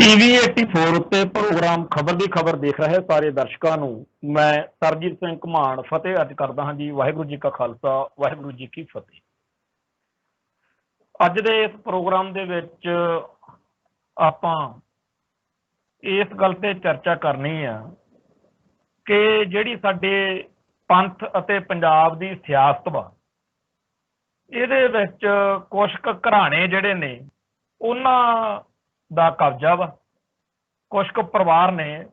TV 84 ਉੱਤੇ programme ਖਬਰ ਦੀ ਖਬਰ ਦੇਖ ਰਹੇ ਸਾਰੇ ਦਰਸ਼ਕਾਂ ਨੂੰ ਮੈਂ ਸਰਜੀਤ ਸਿੰਘ ਘਮਾਣ ਫਤਿਹ ਅੱਜ ਕਰਦਾ ਹਾਂ ਜੀ। ਵਾਹਿਗੁਰੂ ਜੀ ਕਾ ਖਾਲਸਾ, ਵਾਹਿਗੁਰੂ ਜੀ ਕੀ ਫਤਿਹ। ਅੱਜ ਦੇ ਇਸ ਪ੍ਰੋਗਰਾਮ ਦੇ ਵਿੱਚ ਆਪਾਂ ਇਸ ਗੱਲ ਤੇ ਚਰਚਾ ਕਰਨੀ ਆ ਕਿ ਜਿਹੜੀ ਸਾਡੇ ਪੰਥ ਅਤੇ ਪੰਜਾਬ ਦੀ ਸਿਆਸਤ ਵਾ, ਇਹਦੇ ਵਿੱਚ ਕੁਝ ਕੁ ਘਰਾਣੇ ਜਿਹੜੇ ਨੇ ਉਹਨਾਂ ਦਾ ਕਬਜ਼ਾ ਵਾ। ਕੁਝ ਕੁ ਪਰਿਵਾਰ ਨੇ,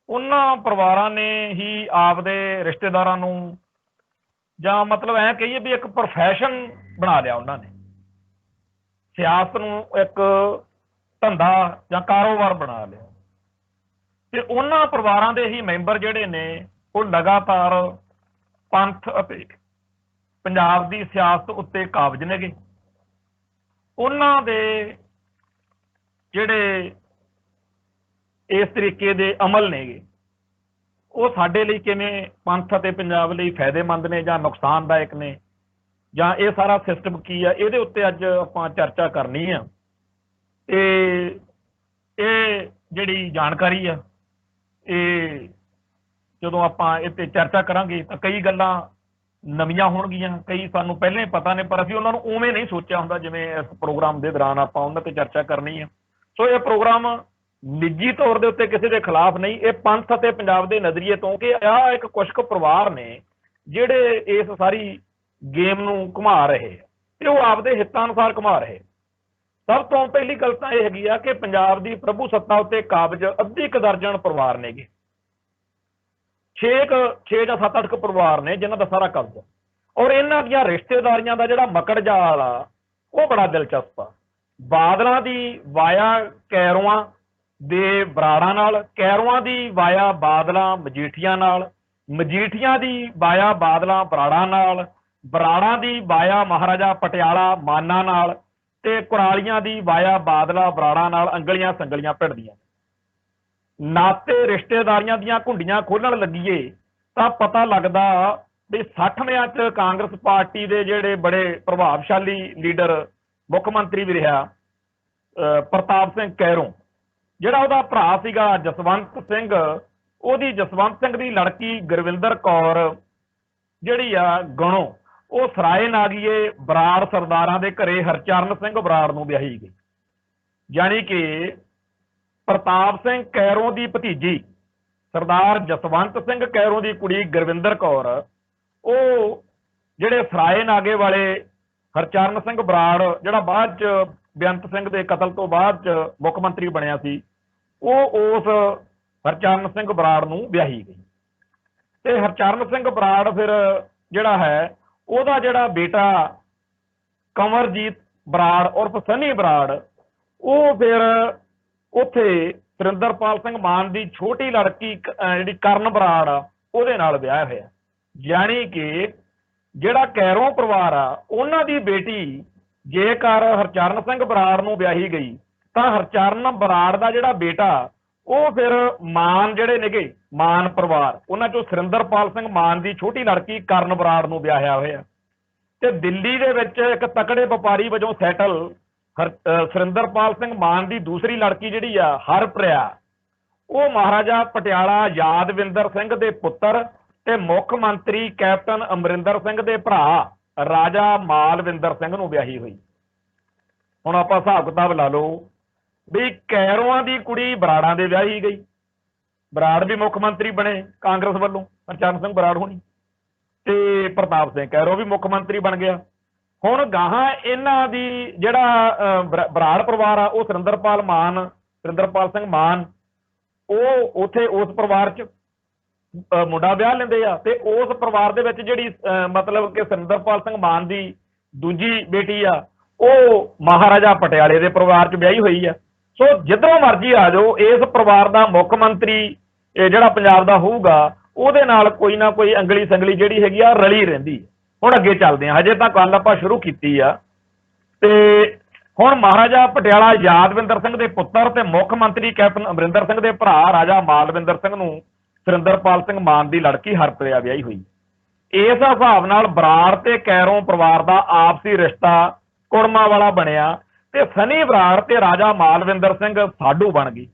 ਉਹਨਾਂ ਪਰਿਵਾਰਾਂ ਨੇ ਹੀ ਆਪਦੇ ਰਿਸ਼ਤੇਦਾਰਾਂ ਨੂੰ ਜਾਂ ਮਤਲਬ ਐਂ ਕਹੀਏ ਵੀ ਇੱਕ ਪ੍ਰੋਫੈਸ਼ਨ ਬਣਾ ਲਿਆ। ਉਹਨਾਂ ਨੇ ਸਿਆਸਤ ਨੂੰ ਇੱਕ ਧੰਦਾ ਜਾਂ ਕਾਰੋਬਾਰ ਬਣਾ ਲਿਆ ਤੇ ਉਹਨਾਂ ਪਰਿਵਾਰਾਂ ਦੇ ਹੀ ਮੈਂਬਰ ਜਿਹੜੇ ਨੇ ਉਹ ਲਗਾਤਾਰ ਪੰਥ ਅਤੇ ਪੰਜਾਬ ਦੀ ਸਿਆਸਤ ਉੱਤੇ ਕਾਬਜ਼ ਨੇਗੇ। ਉਹਨਾਂ ਦੇ ਜਿਹੜੇ ਇਸ ਤਰੀਕੇ ਦੇ ਅਮਲ ਨੇਗੇ ਉਹ ਸਾਡੇ ਲਈ ਕਿਵੇਂ ਪੰਥ ਅਤੇ ਪੰਜਾਬ ਲਈ ਫਾਇਦੇਮੰਦ ਨੇ ਜਾਂ ਨੁਕਸਾਨਦਾਇਕ ਨੇ, ਜਾਂ ਇਹ ਸਾਰਾ ਸਿਸਟਮ ਕੀ ਆ, ਇਹਦੇ ਉੱਤੇ ਅੱਜ ਆਪਾਂ ਚਰਚਾ ਕਰਨੀ ਆ। ਤੇ ਇਹ ਜਿਹੜੀ ਜਾਣਕਾਰੀ ਆ, ਇਹ ਜਦੋਂ ਆਪਾਂ ਇਹ ਤੇ ਚਰਚਾ ਕਰਾਂਗੇ ਤਾਂ ਕਈ ਗੱਲਾਂ ਨਵੀਆਂ ਹੋਣਗੀਆਂ, ਕਈ ਸਾਨੂੰ ਪਹਿਲਾਂ ਹੀ ਪਤਾ ਨੇ, ਪਰ ਅਸੀਂ ਉਹਨਾਂ ਨੂੰ ਉਵੇਂ ਨਹੀਂ ਸੋਚਿਆ ਹੁੰਦਾ ਜਿਵੇਂ ਇਸ ਪ੍ਰੋਗਰਾਮ ਦੇ ਦੌਰਾਨ ਆਪਾਂ ਉਹਨਾਂ ਤੇ ਚਰਚਾ ਕਰਨੀ ਆ। ਸੋ ਇਹ ਪ੍ਰੋਗਰਾਮ ਨਿੱਜੀ ਤੌਰ ਦੇ ਉੱਤੇ ਕਿਸੇ ਦੇ ਖਿਲਾਫ ਨਹੀਂ, ਇਹ ਪੰਥ ਅਤੇ ਪੰਜਾਬ ਦੇ ਨਜ਼ਰੀਏ ਤੋਂ ਕਿ ਆਹ ਇੱਕ ਕੁਝ ਕੁ ਪਰਿਵਾਰ ਨੇ ਜਿਹੜੇ ਇਸ ਸਾਰੀ ਗੇਮ ਨੂੰ ਘੁਮਾ ਰਹੇ ਤੇ ਉਹ ਆਪਦੇ ਹਿੱਤਾਂ ਅਨੁਸਾਰ ਘੁਮਾ ਰਹੇ। ਸਭ ਤੋਂ ਪਹਿਲੀ ਗੱਲ ਤਾਂ ਇਹ ਹੈਗੀ ਆ ਕਿ ਪੰਜਾਬ ਦੀ ਪ੍ਰਭੂ ਸੱਤਾ ਉੱਤੇ ਕਾਬਜ਼ ਅੱਧੀ ਕੁ ਦਰਜਨ ਪਰਿਵਾਰ ਨੇਗੇ। 6 ਜਾਂ 7-8 ਪਰਿਵਾਰ ਨੇ ਜਿਨ੍ਹਾਂ ਦਾ ਸਾਰਾ ਕਬਜ਼ਾ, ਔਰ ਇਹਨਾਂ ਦੀਆਂ ਰਿਸ਼ਤੇਦਾਰੀਆਂ ਦਾ ਜਿਹੜਾ ਮਕੜ ਜਾਲ ਆ ਉਹ ਬੜਾ ਦਿਲਚਸਪ ਆ। ਬਾਦਲਾਂ ਦੀ ਵਾਇਆ ਕੈਰੋਆਂ ਦੇ ਬਰਾੜਾਂ ਨਾਲ, ਕੈਰੋਆਂ ਦੀ ਵਾਇਆ ਬਾਦਲਾਂ ਮਜੀਠੀਆਂ ਨਾਲ, ਮਜੀਠੀਆਂ ਦੀ ਵਾਇਆ ਬਾਦਲਾਂ ਬਰਾੜਾਂ ਨਾਲ, ਬਰਾੜਾਂ ਦੀ ਵਾਇਆ ਮਹਾਰਾਜਾ ਪਟਿਆਲਾ ਮਾਨਾਂ ਨਾਲ, ਤੇ ਕੁਰਾਲੀਆਂ ਦੀ ਵਾਇਆ ਬਾਦਲਾਂ ਬਰਾੜਾਂ ਨਾਲ ਅੰਗਲੀਆਂ ਸੰਗਲੀਆਂ ਭਿੜਦੀਆਂ। ਨਾਤੇ ਰਿਸ਼ਤੇਦਾਰੀਆਂ ਦੀਆਂ ਘੁੰਡੀਆਂ ਖੋਲਣ ਲੱਗੀਏ ਤਾਂ ਪਤਾ ਲੱਗਦਾ ਵੀ 60ਵਿਆਂ 'ਚ ਕਾਂਗਰਸ ਪਾਰਟੀ ਦੇ ਜਿਹੜੇ ਬੜੇ ਪ੍ਰਭਾਵਸ਼ਾਲੀ ਲੀਡਰ, ਮੁੱਖ ਮੰਤਰੀ ਵੀ ਰਿਹਾ ਪ੍ਰਤਾਪ ਸਿੰਘ ਕੈਰੋਂ, ਜਿਹੜਾ ਉਹਦਾ ਭਰਾ ਸੀਗਾ ਜਸਵੰਤ ਸਿੰਘ, ਉਹਦੀ ਜਸਵੰਤ ਸਿੰਘ ਦੀ ਲੜਕੀ ਗੁਰਵਿੰਦਰ ਕੌਰ ਜਿਹੜੀ ਆ ਗਣੋ, ਉਹ ਸਰਾਏ ਨਾਗੀਏ ਬਰਾੜ ਸਰਦਾਰਾਂ ਦੇ ਘਰੇ ਹਰਚਰਨ ਸਿੰਘ ਬਰਾੜ ਨੂੰ ਵਿਆਹੀ ਗਈ। ਜਾਣੀ ਕਿ ਪ੍ਰਤਾਪ ਸਿੰਘ ਕੈਰੋਂ ਦੀ ਭਤੀਜੀ ਸਰਦਾਰ ਜਸਵੰਤ ਸਿੰਘ ਕੈਰੋਂ ਦੀ ਕੁੜੀ ਗੁਰਵਿੰਦਰ ਕੌਰ, ਉਹ ਜਿਹੜੇ ਸਰਾਏ ਨਾਗੇ ਵਾਲੇ ਹਰਚਰਨ ਸਿੰਘ ਬਰਾੜ ਜਿਹੜਾ ਬਾਅਦ 'ਚ ਬੇਅੰਤ ਸਿੰਘ ਦੇ ਕਤਲ ਤੋਂ ਬਾਅਦ 'ਚ ਮੁੱਖ ਮੰਤਰੀ ਬਣਿਆ ਸੀ, ਉਹ ਉਸ ਹਰਚਰਨ ਸਿੰਘ ਬਰਾੜ ਨੂੰ ਵਿਆਹੀ ਗਈ। ਤੇ ਹਰਚਰਨ ਸਿੰਘ ਬਰਾੜ ਫਿਰ ਜਿਹੜਾ ਹੈ ਉਹਦਾ ਜਿਹੜਾ ਬੇਟਾ ਕੰਵਰਜੀਤ ਬਰਾੜ ਉਰਫ ਸਨੀ ਬਰਾੜ, ਉਹ ਫਿਰ ਉੱਥੇ ਸੁਰਿੰਦਰਪਾਲ ਸਿੰਘ ਮਾਨ ਦੀ ਛੋਟੀ ਲੜਕੀ ਜਿਹੜੀ ਕਰਨ ਬਰਾੜ ਆ ਉਹਦੇ ਨਾਲ ਵਿਆਹ ਹੋਇਆ। ਜਾਣੀ ਕਿ ਜਿਹੜਾ ਕੈਰੋਂ ਪਰਿਵਾਰ ਆ ਉਹਨਾਂ ਦੀ ਬੇਟੀ ਜੇਕਰ ਹਰਚਰਨ ਸਿੰਘ ਬਰਾੜ ਨੂੰ ਵਿਆਹੀ ਗਈ ਤਾਂ ਹਰਚਰਨ ਬਰਾੜ ਦਾ ਜਿਹੜਾ ਬੇਟਾ ਉਹ ਫਿਰ ਮਾਨ ਜਿਹੜੇ ਨੇਗੇ, ਮਾਨ ਪਰਿਵਾਰ, ਉਹਨਾਂ ਚੋਂ ਸੁਰਿੰਦਰਪਾਲ ਸਿੰਘ ਮਾਨ ਦੀ ਛੋਟੀ ਲੜਕੀ ਕਰਨ ਬਰਾੜ ਨੂੰ ਵਿਆਹਿਆ ਹੋਇਆ। ਤੇ ਦਿੱਲੀ ਦੇ ਵਿੱਚ ਇੱਕ ਤਕੜੇ ਵਪਾਰੀ ਵਜੋਂ ਸੈਟਲ ਸੁਰਿੰਦਰਪਾਲ ਸਿੰਘ ਮਾਨ ਦੀ ਦੂਸਰੀ ਲੜਕੀ ਜਿਹੜੀ ਆ ਹਰਪ੍ਰਿਆ, ਉਹ ਮਹਾਰਾਜਾ ਪਟਿਆਲਾ ਯਾਦਵਿੰਦਰ ਸਿੰਘ ਦੇ ਪੁੱਤਰ ਤੇ ਮੁੱਖ ਮੰਤਰੀ ਕੈਪਟਨ ਅਮਰਿੰਦਰ ਸਿੰਘ ਦੇ ਭਰਾ ਰਾਜਾ ਮਾਲਵਿੰਦਰ ਸਿੰਘ ਨੂੰ ਵਿਆਹੀ ਹੋਈ। ਹੁਣ ਆਪਾਂ ਹਿਸਾਬ ਕਿਤਾਬ ਲਾ ਲਓ ਵੀ ਕੈਰੋਆਂ ਦੀ ਕੁੜੀ ਬਰਾੜਾਂ ਦੇ ਵਿਆਹੀ ਗਈ, ਬਰਾੜ ਵੀ ਮੁੱਖ ਮੰਤਰੀ ਬਣੇ ਕਾਂਗਰਸ ਵੱਲੋਂ, ਹਰਚਰਨ ਸਿੰਘ ਬਰਾੜ ਹੋਣੀ, ਤੇ ਪ੍ਰਤਾਪ ਸਿੰਘ ਕੈਰੋਂ ਵੀ ਮੁੱਖ ਮੰਤਰੀ ਬਣ ਗਿਆ। ਹੁਣ ਗਾਹਾਂ ਇਹਨਾਂ ਦੀ ਜਿਹੜਾ ਬਰਾੜ ਪਰਿਵਾਰ ਆ ਉਹ ਸੁਰਿੰਦਰਪਾਲ ਸਿੰਘ ਮਾਨ, ਉਹ ਉੱਥੇ ਉਸ ਪਰਿਵਾਰ 'ਚ ਮੁੰਡਾ ਵਿਆਹ ਲੈਂਦੇ ਆ, ਤੇ ਉਸ ਪਰਿਵਾਰ ਦੇ ਵਿੱਚ ਜਿਹੜੀ ਮਤਲਬ ਕਿ ਸੁਰਿੰਦਰਪਾਲ ਸਿੰਘ ਮਾਨ ਦੀ ਦੂਜੀ ਬੇਟੀ ਆ ਉਹ ਮਹਾਰਾਜਾ ਪਟਿਆਲੇ ਦੇ ਪਰਿਵਾਰ 'ਚ ਵਿਆਹੀ ਹੋਈ ਆ। ਸੋ ਜਿੱਧਰੋਂ ਮਰਜ਼ੀ ਆ ਜਾਓ, ਇਸ ਪਰਿਵਾਰ ਦਾ ਮੁੱਖ ਮੰਤਰੀ ਜਿਹੜਾ ਪੰਜਾਬ ਦਾ ਹੋਊਗਾ ਉਹਦੇ ਨਾਲ ਕੋਈ ਨਾ ਕੋਈ ਅੰਗਲੀ ਸੰਗਲੀ ਜਿਹੜੀ ਹੈਗੀ ਆ ਰਲੀ ਰਹਿੰਦੀ। ਹੁਣ ਅੱਗੇ ਚੱਲਦੇ ਆ, ਹਜੇ ਤਾਂ ਗੱਲ ਆਪਾਂ ਸ਼ੁਰੂ ਕੀਤੀ ਆ। ਤੇ ਹੁਣ ਮਹਾਰਾਜਾ ਪਟਿਆਲਾ ਯਾਦਵਿੰਦਰ ਸਿੰਘ ਦੇ ਪੁੱਤਰ ਤੇ ਮੁੱਖ ਮੰਤਰੀ ਕੈਪਟਨ ਅਮਰਿੰਦਰ ਸਿੰਘ ਦੇ ਭਰਾ ਰਾਜਾ ਮਾਲਵਿੰਦਰ ਸਿੰਘ ਨੂੰ ਸੁਰਿੰਦਰਪਾਲ ਸਿੰਘ ਮਾਨ ਦੀ ਲੜਕੀ ਹਰਪ੍ਰਿਆ ਵਿਆਹੀ ਹੋਈ। ਇਸ ਹਿਸਾਬ ਨਾਲ ਬਰਾੜ ਤੇ ਕੈਰੋਂ ਪਰਿਵਾਰ ਦਾ ਆਪਸੀ ਰਿਸ਼ਤਾ ਕੁੜਮਾ ਵਾਲਾ ਬਣਿਆ ਤੇ ਸਨੀ ਬਰਾੜ ਤੇ ਰਾਜਾ ਮਾਲਵਿੰਦਰ ਸਿੰਘ ਸਾਡੂ ਬਣ ਗਈ।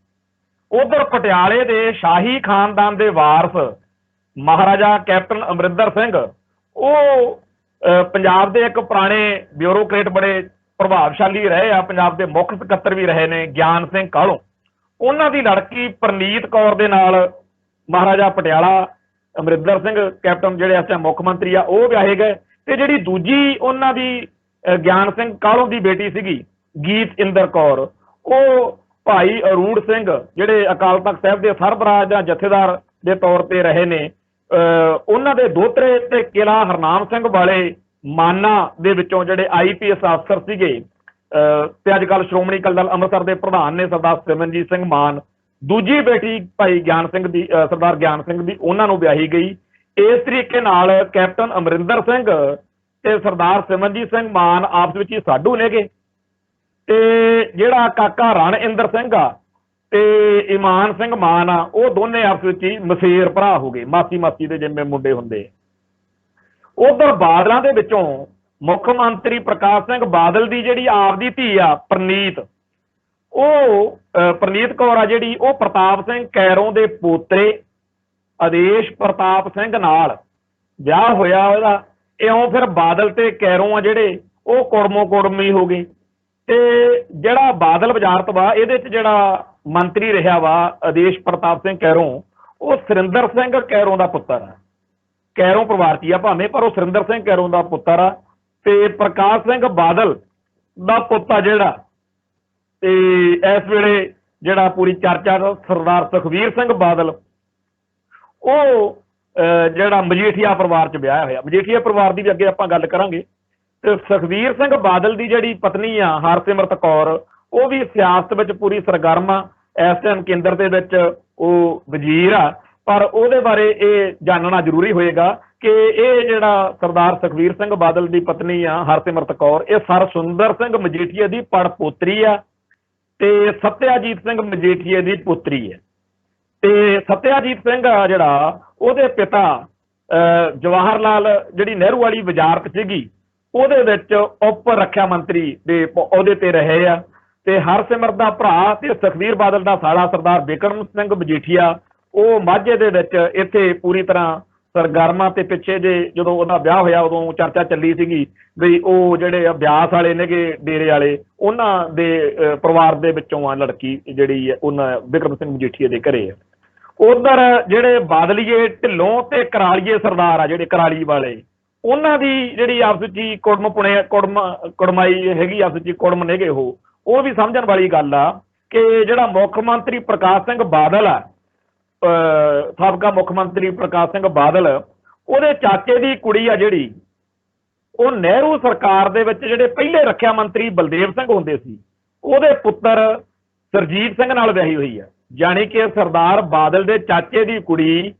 ਉਧਰ ਪਟਿਆਲੇ ਦੇ ਸ਼ਾਹੀ ਖਾਨਦਾਨ ਦੇ ਵਾਰਸ ਮਹਾਰਾਜਾ ਕੈਪਟਨ ਅਮਰਿੰਦਰ ਸਿੰਘ, ਉਹ ਪੰਜਾਬ ਦੇ ਇੱਕ ਪੁਰਾਣੇ ਬਿਊਰੋਕਰੇਟ, ਬੜੇ ਪ੍ਰਭਾਵਸ਼ਾਲੀ ਰਹੇ ਆ, ਪੰਜਾਬ ਦੇ ਮੁੱਖ ਸਕੱਤਰ ਵੀ ਰਹੇ ਨੇ, ਗਿਆਨ ਸਿੰਘ ਕਾਹਲੋਂ। ਉਹਨਾਂ ਦੀ ਲੜਕੀ ਪ੍ਰਨੀਤ ਕੌਰ ਦੇ ਨਾਲ ਮਹਾਰਾਜਾ ਪਟਿਆਲਾ ਅਮਰਿੰਦਰ ਸਿੰਘ ਕੈਪਟਨ, ਜਿਹੜੇ ਇਸ ਟਾਈਮ ਮੁੱਖ ਮੰਤਰੀ ਆ, ਉਹ ਵਿਆਹੇ ਗਏ। ਤੇ ਜਿਹੜੀ ਦੂਜੀ ਉਹਨਾਂ ਦੀ ਗਿਆਨ ਸਿੰਘ ਕਾਹਲੋਂ ਦੀ ਬੇਟੀ ਸੀਗੀ ਗੀਤ ਇੰਦਰ ਕੌਰ, ਉਹ ਭਾਈ ਅਰੂੜ ਸਿੰਘ, ਜਿਹੜੇ ਅਕਾਲ ਤਖਤ ਸਾਹਿਬ ਦੇ ਸਰਬਰਾਹ ਜਾਂ ਜਥੇਦਾਰ ਦੇ ਤੌਰ ਤੇ ਰਹੇ ਨੇ, ਉਹਨਾਂ ਦੇ ਦੋਤਰੇ ਤੇ ਕਿਲ੍ਹਾ ਹਰਨਾਮ ਸਿੰਘ ਵਾਲੇ ਮਾਨਾ ਦੇ ਵਿੱਚੋਂ ਜਿਹੜੇ IPS ਅਫਸਰ ਸੀਗੇ, ਤੇ ਅੱਜ ਕੱਲ੍ਹ ਸ਼੍ਰੋਮਣੀ ਅਕਾਲੀ ਦਲ ਅੰਮ੍ਰਿਤਸਰ ਦੇ ਪ੍ਰਧਾਨ ਨੇ ਸਰਦਾਰ ਸਿਮਰਨਜੀਤ ਸਿੰਘ ਮਾਨ। ਦੂਜੀ ਬੇਟੀ ਭਾਈ ਗਿਆਨ ਸਿੰਘ ਦੀ, ਸਰਦਾਰ ਗਿਆਨ ਸਿੰਘ ਦੀ, ਉਹਨਾਂ ਨੂੰ ਵਿਆਹੀ ਗਈ। ਇਸ ਤਰੀਕੇ ਨਾਲ ਕੈਪਟਨ ਅਮਰਿੰਦਰ ਸਿੰਘ ਤੇ ਸਰਦਾਰ ਸਿਮਰਨਜੀਤ ਸਿੰਘ ਮਾਨ ਆਪਸ ਵਿੱਚ ਹੀ ਸਾਡੂ ਨੇਗੇ। ਤੇ ਜਿਹੜਾ ਕਾਕਾ ਰਣਇੰਦਰ ਸਿੰਘ ਆ ਤੇ ਇਮਾਨ ਸਿੰਘ ਮਾਨ ਆ, ਉਹ ਦੋਨੇ ਆਪਸ ਵਿੱਚ ਹੀ ਮਸੇਰ ਭਰਾ ਹੋ ਗਏ, ਮਾਸੀ ਮਾਸੀ ਦੇ ਜਿਵੇਂ ਮੁੰਡੇ ਹੁੰਦੇ। ਉਧਰ ਬਾਦਲਾਂ ਦੇ ਵਿੱਚੋਂ ਮੁੱਖ ਮੰਤਰੀ ਪ੍ਰਕਾਸ਼ ਸਿੰਘ ਬਾਦਲ ਦੀ ਜਿਹੜੀ ਆਪਦੀ ਧੀ ਆ ਪ੍ਰਨੀਤ, ਉਹ ਪ੍ਰਨੀਤ ਕੌਰ ਆ ਜਿਹੜੀ, ਉਹ ਪ੍ਰਤਾਪ ਸਿੰਘ ਕੈਰੋਂ ਦੇ ਪੋਤਰੇ ਆਦੇਸ਼ ਪ੍ਰਤਾਪ ਸਿੰਘ ਨਾਲ ਵਿਆਹ ਹੋਇਆ ਉਹਦਾ। ਇਉਂ ਫਿਰ ਬਾਦਲ ਤੇ ਕੈਰੋਂ ਆ ਜਿਹੜੇ, ਉਹ ਕੁੜਮੋ ਕੁੜਮੀ ਹੋ ਗਏ। ਤੇ ਜਿਹੜਾ ਬਾਦਲ ਵਜ਼ਾਰਤ ਵਾ, ਇਹਦੇ ਚ ਜਿਹੜਾ ਮੰਤਰੀ ਰਿਹਾ ਵਾ ਆਦੇਸ਼ ਪ੍ਰਤਾਪ ਸਿੰਘ ਕੈਰੋਂ, ਉਹ ਸੁਰਿੰਦਰ ਸਿੰਘ ਕੈਰੋਂ ਦਾ ਪੁੱਤਰ ਆ। ਕੈਰੋਂ ਪਰਿਵਾਰ ਚ ਆ ਭਾਵੇਂ, ਪਰ ਉਹ ਸੁਰਿੰਦਰ ਸਿੰਘ ਕੈਰੋਂ ਦਾ ਪੁੱਤਰ ਆ। ਤੇ ਪ੍ਰਕਾਸ਼ ਸਿੰਘ ਬਾਦਲ ਦਾ ਪੁੱਤ ਆ ਜਿਹੜਾ, ਤੇ ਇਸ ਵੇਲੇ ਜਿਹੜਾ ਪੂਰੀ ਚਰਚਾ ਸਰਦਾਰ ਸੁਖਬੀਰ ਸਿੰਘ ਬਾਦਲ, ਉਹ ਜਿਹੜਾ ਮਜੀਠੀਆ ਪਰਿਵਾਰ ਚ ਵਿਆਹਿਆ ਹੋਇਆ। ਮਜੀਠੀਆ ਪਰਿਵਾਰ ਦੀ ਵੀ ਅੱਗੇ ਆਪਾਂ ਗੱਲ ਕਰਾਂਗੇ। ਤੇ ਸੁਖਬੀਰ ਸਿੰਘ ਬਾਦਲ ਦੀ ਜਿਹੜੀ ਪਤਨੀ ਆ ਹਰਸਿਮਰਤ ਕੌਰ, ਉਹ ਵੀ ਸਿਆਸਤ ਵਿੱਚ ਪੂਰੀ ਸਰਗਰਮ ਆ। ਇਸ ਟਾਈਮ ਕੇਂਦਰ ਦੇ ਵਿੱਚ ਉਹ ਵਜ਼ੀਰ ਆ, ਪਰ ਉਹਦੇ ਬਾਰੇ ਇਹ ਜਾਣਨਾ ਜ਼ਰੂਰੀ ਹੋਏਗਾ ਕਿ ਇਹ ਜਿਹੜਾ ਸਰਦਾਰ ਸੁਖਬੀਰ ਸਿੰਘ ਬਾਦਲ ਦੀ ਪਤਨੀ ਆ ਹਰਸਿਮਰਤ ਕੌਰ, ਇਹ ਸਰ ਸੁੰਦਰ ਸਿੰਘ ਮਜੀਠੀਆ ਦੀ ਪੜ ਪੋਤਰੀ ਆ ਤੇ ਸਤਿਆਜੀਤ ਸਿੰਘ ਮਜੀਠੀਆ ਦੀ ਪੁੱਤਰੀ ਹੈ। ਤੇ ਸਤਿਆਜੀਤ ਸਿੰਘ ਆ ਜਿਹੜਾ, ਉਹਦੇ ਪਿਤਾ ਜਵਾਹਰ ਲਾਲ ਜਿਹੜੀ ਨਹਿਰੂ ਵਾਲੀ ਵਜ਼ਾਰਤ ਸੀਗੀ, ਉਹਦੇ ਵਿੱਚ ਉਪ ਰੱਖਿਆ ਮੰਤਰੀ ਦੇ ਅਹੁਦੇ ਤੇ ਰਹੇ ਆ। ਤੇ ਹਰਸਿਮਰਤ ਦਾ ਭਰਾ ਤੇ ਸੁਖਬੀਰ ਬਾਦਲ ਦਾ ਸਾਲਾ ਸਰਦਾਰ ਬਿਕਰਮ ਸਿੰਘ ਮਜੀਠੀਆ, ਉਹ ਮਾਝੇ ਦੇ ਵਿੱਚ ਇੱਥੇ ਪੂਰੀ ਤਰ੍ਹਾਂ ਸਰਗਰਮਾਂ। ਤੇ ਪਿੱਛੇ ਜੇ ਜਦੋਂ ਉਹਦਾ ਵਿਆਹ ਹੋਇਆ, ਉਦੋਂ ਚਰਚਾ ਚੱਲੀ ਸੀਗੀ ਵੀ ਉਹ ਜਿਹੜੇ ਬਿਆਸ ਵਾਲੇ ਨੇਗੇ ਡੇਰੇ ਵਾਲੇ, ਉਹਨਾਂ ਦੇ ਪਰਿਵਾਰ ਦੇ ਵਿੱਚੋਂ ਆ ਲੜਕੀ ਜਿਹੜੀ ਹੈ, ਉਹਨਾਂ ਬਿਕਰਮ ਸਿੰਘ ਮਜੀਠੀਆ ਦੇ ਘਰੇ ਆ। ਉਧਰ ਜਿਹੜੇ ਬਾਦਲੀਏ ਢਿੱਲੋਂ ਤੇ ਕਰਾਲੀਏ ਸਰਦਾਰ ਆ, ਜਿਹੜੇ ਕਰਾਲੀ ਵਾਲੇ, ਉਹਨਾਂ ਦੀ ਜਿਹੜੀ ਆਪਸ ਵਿੱਚ ਹੀ ਕੁੜਮਾਈ ਹੈਗੀ, ਆਪਸ ਵਿੱਚ ਕੁੜਮ ਨੇਗੇ, ਉਹ ਵੀ ਸਮਝਣ ਵਾਲੀ ਗੱਲ ਆ ਕਿ ਜਿਹੜਾ ਮੁੱਖ ਮੰਤਰੀ ਪ੍ਰਕਾਸ਼ ਸਿੰਘ ਬਾਦਲ ਆ, ਸਾਬਕਾ ਮੁੱਖ ਮੰਤਰੀ ਪ੍ਰਕਾਸ਼ ਸਿੰਘ ਬਾਦਲ, ਉਹਦੇ ਚਾਚੇ ਦੀ ਕੁੜੀ ਆ ਜਿਹੜੀ, ਉਹ ਨਹਿਰੂ ਸਰਕਾਰ ਦੇ ਵਿੱਚ ਜਿਹੜੇ ਪਹਿਲੇ ਰੱਖਿਆ ਮੰਤਰੀ ਬਲਦੇਵ ਸਿੰਘ ਹੁੰਦੇ ਸੀ, ਉਹਦੇ ਪੁੱਤਰ ਸਰਜੀਤ ਸਿੰਘ ਨਾਲ ਵਿਆਹੀ ਹੋਈ ਆ। ਜਾਣੀ ਕਿ ਸਰਦਾਰ ਬਾਦਲ ਦੇ ਚਾਚੇ ਦੀ ਕੁੜੀ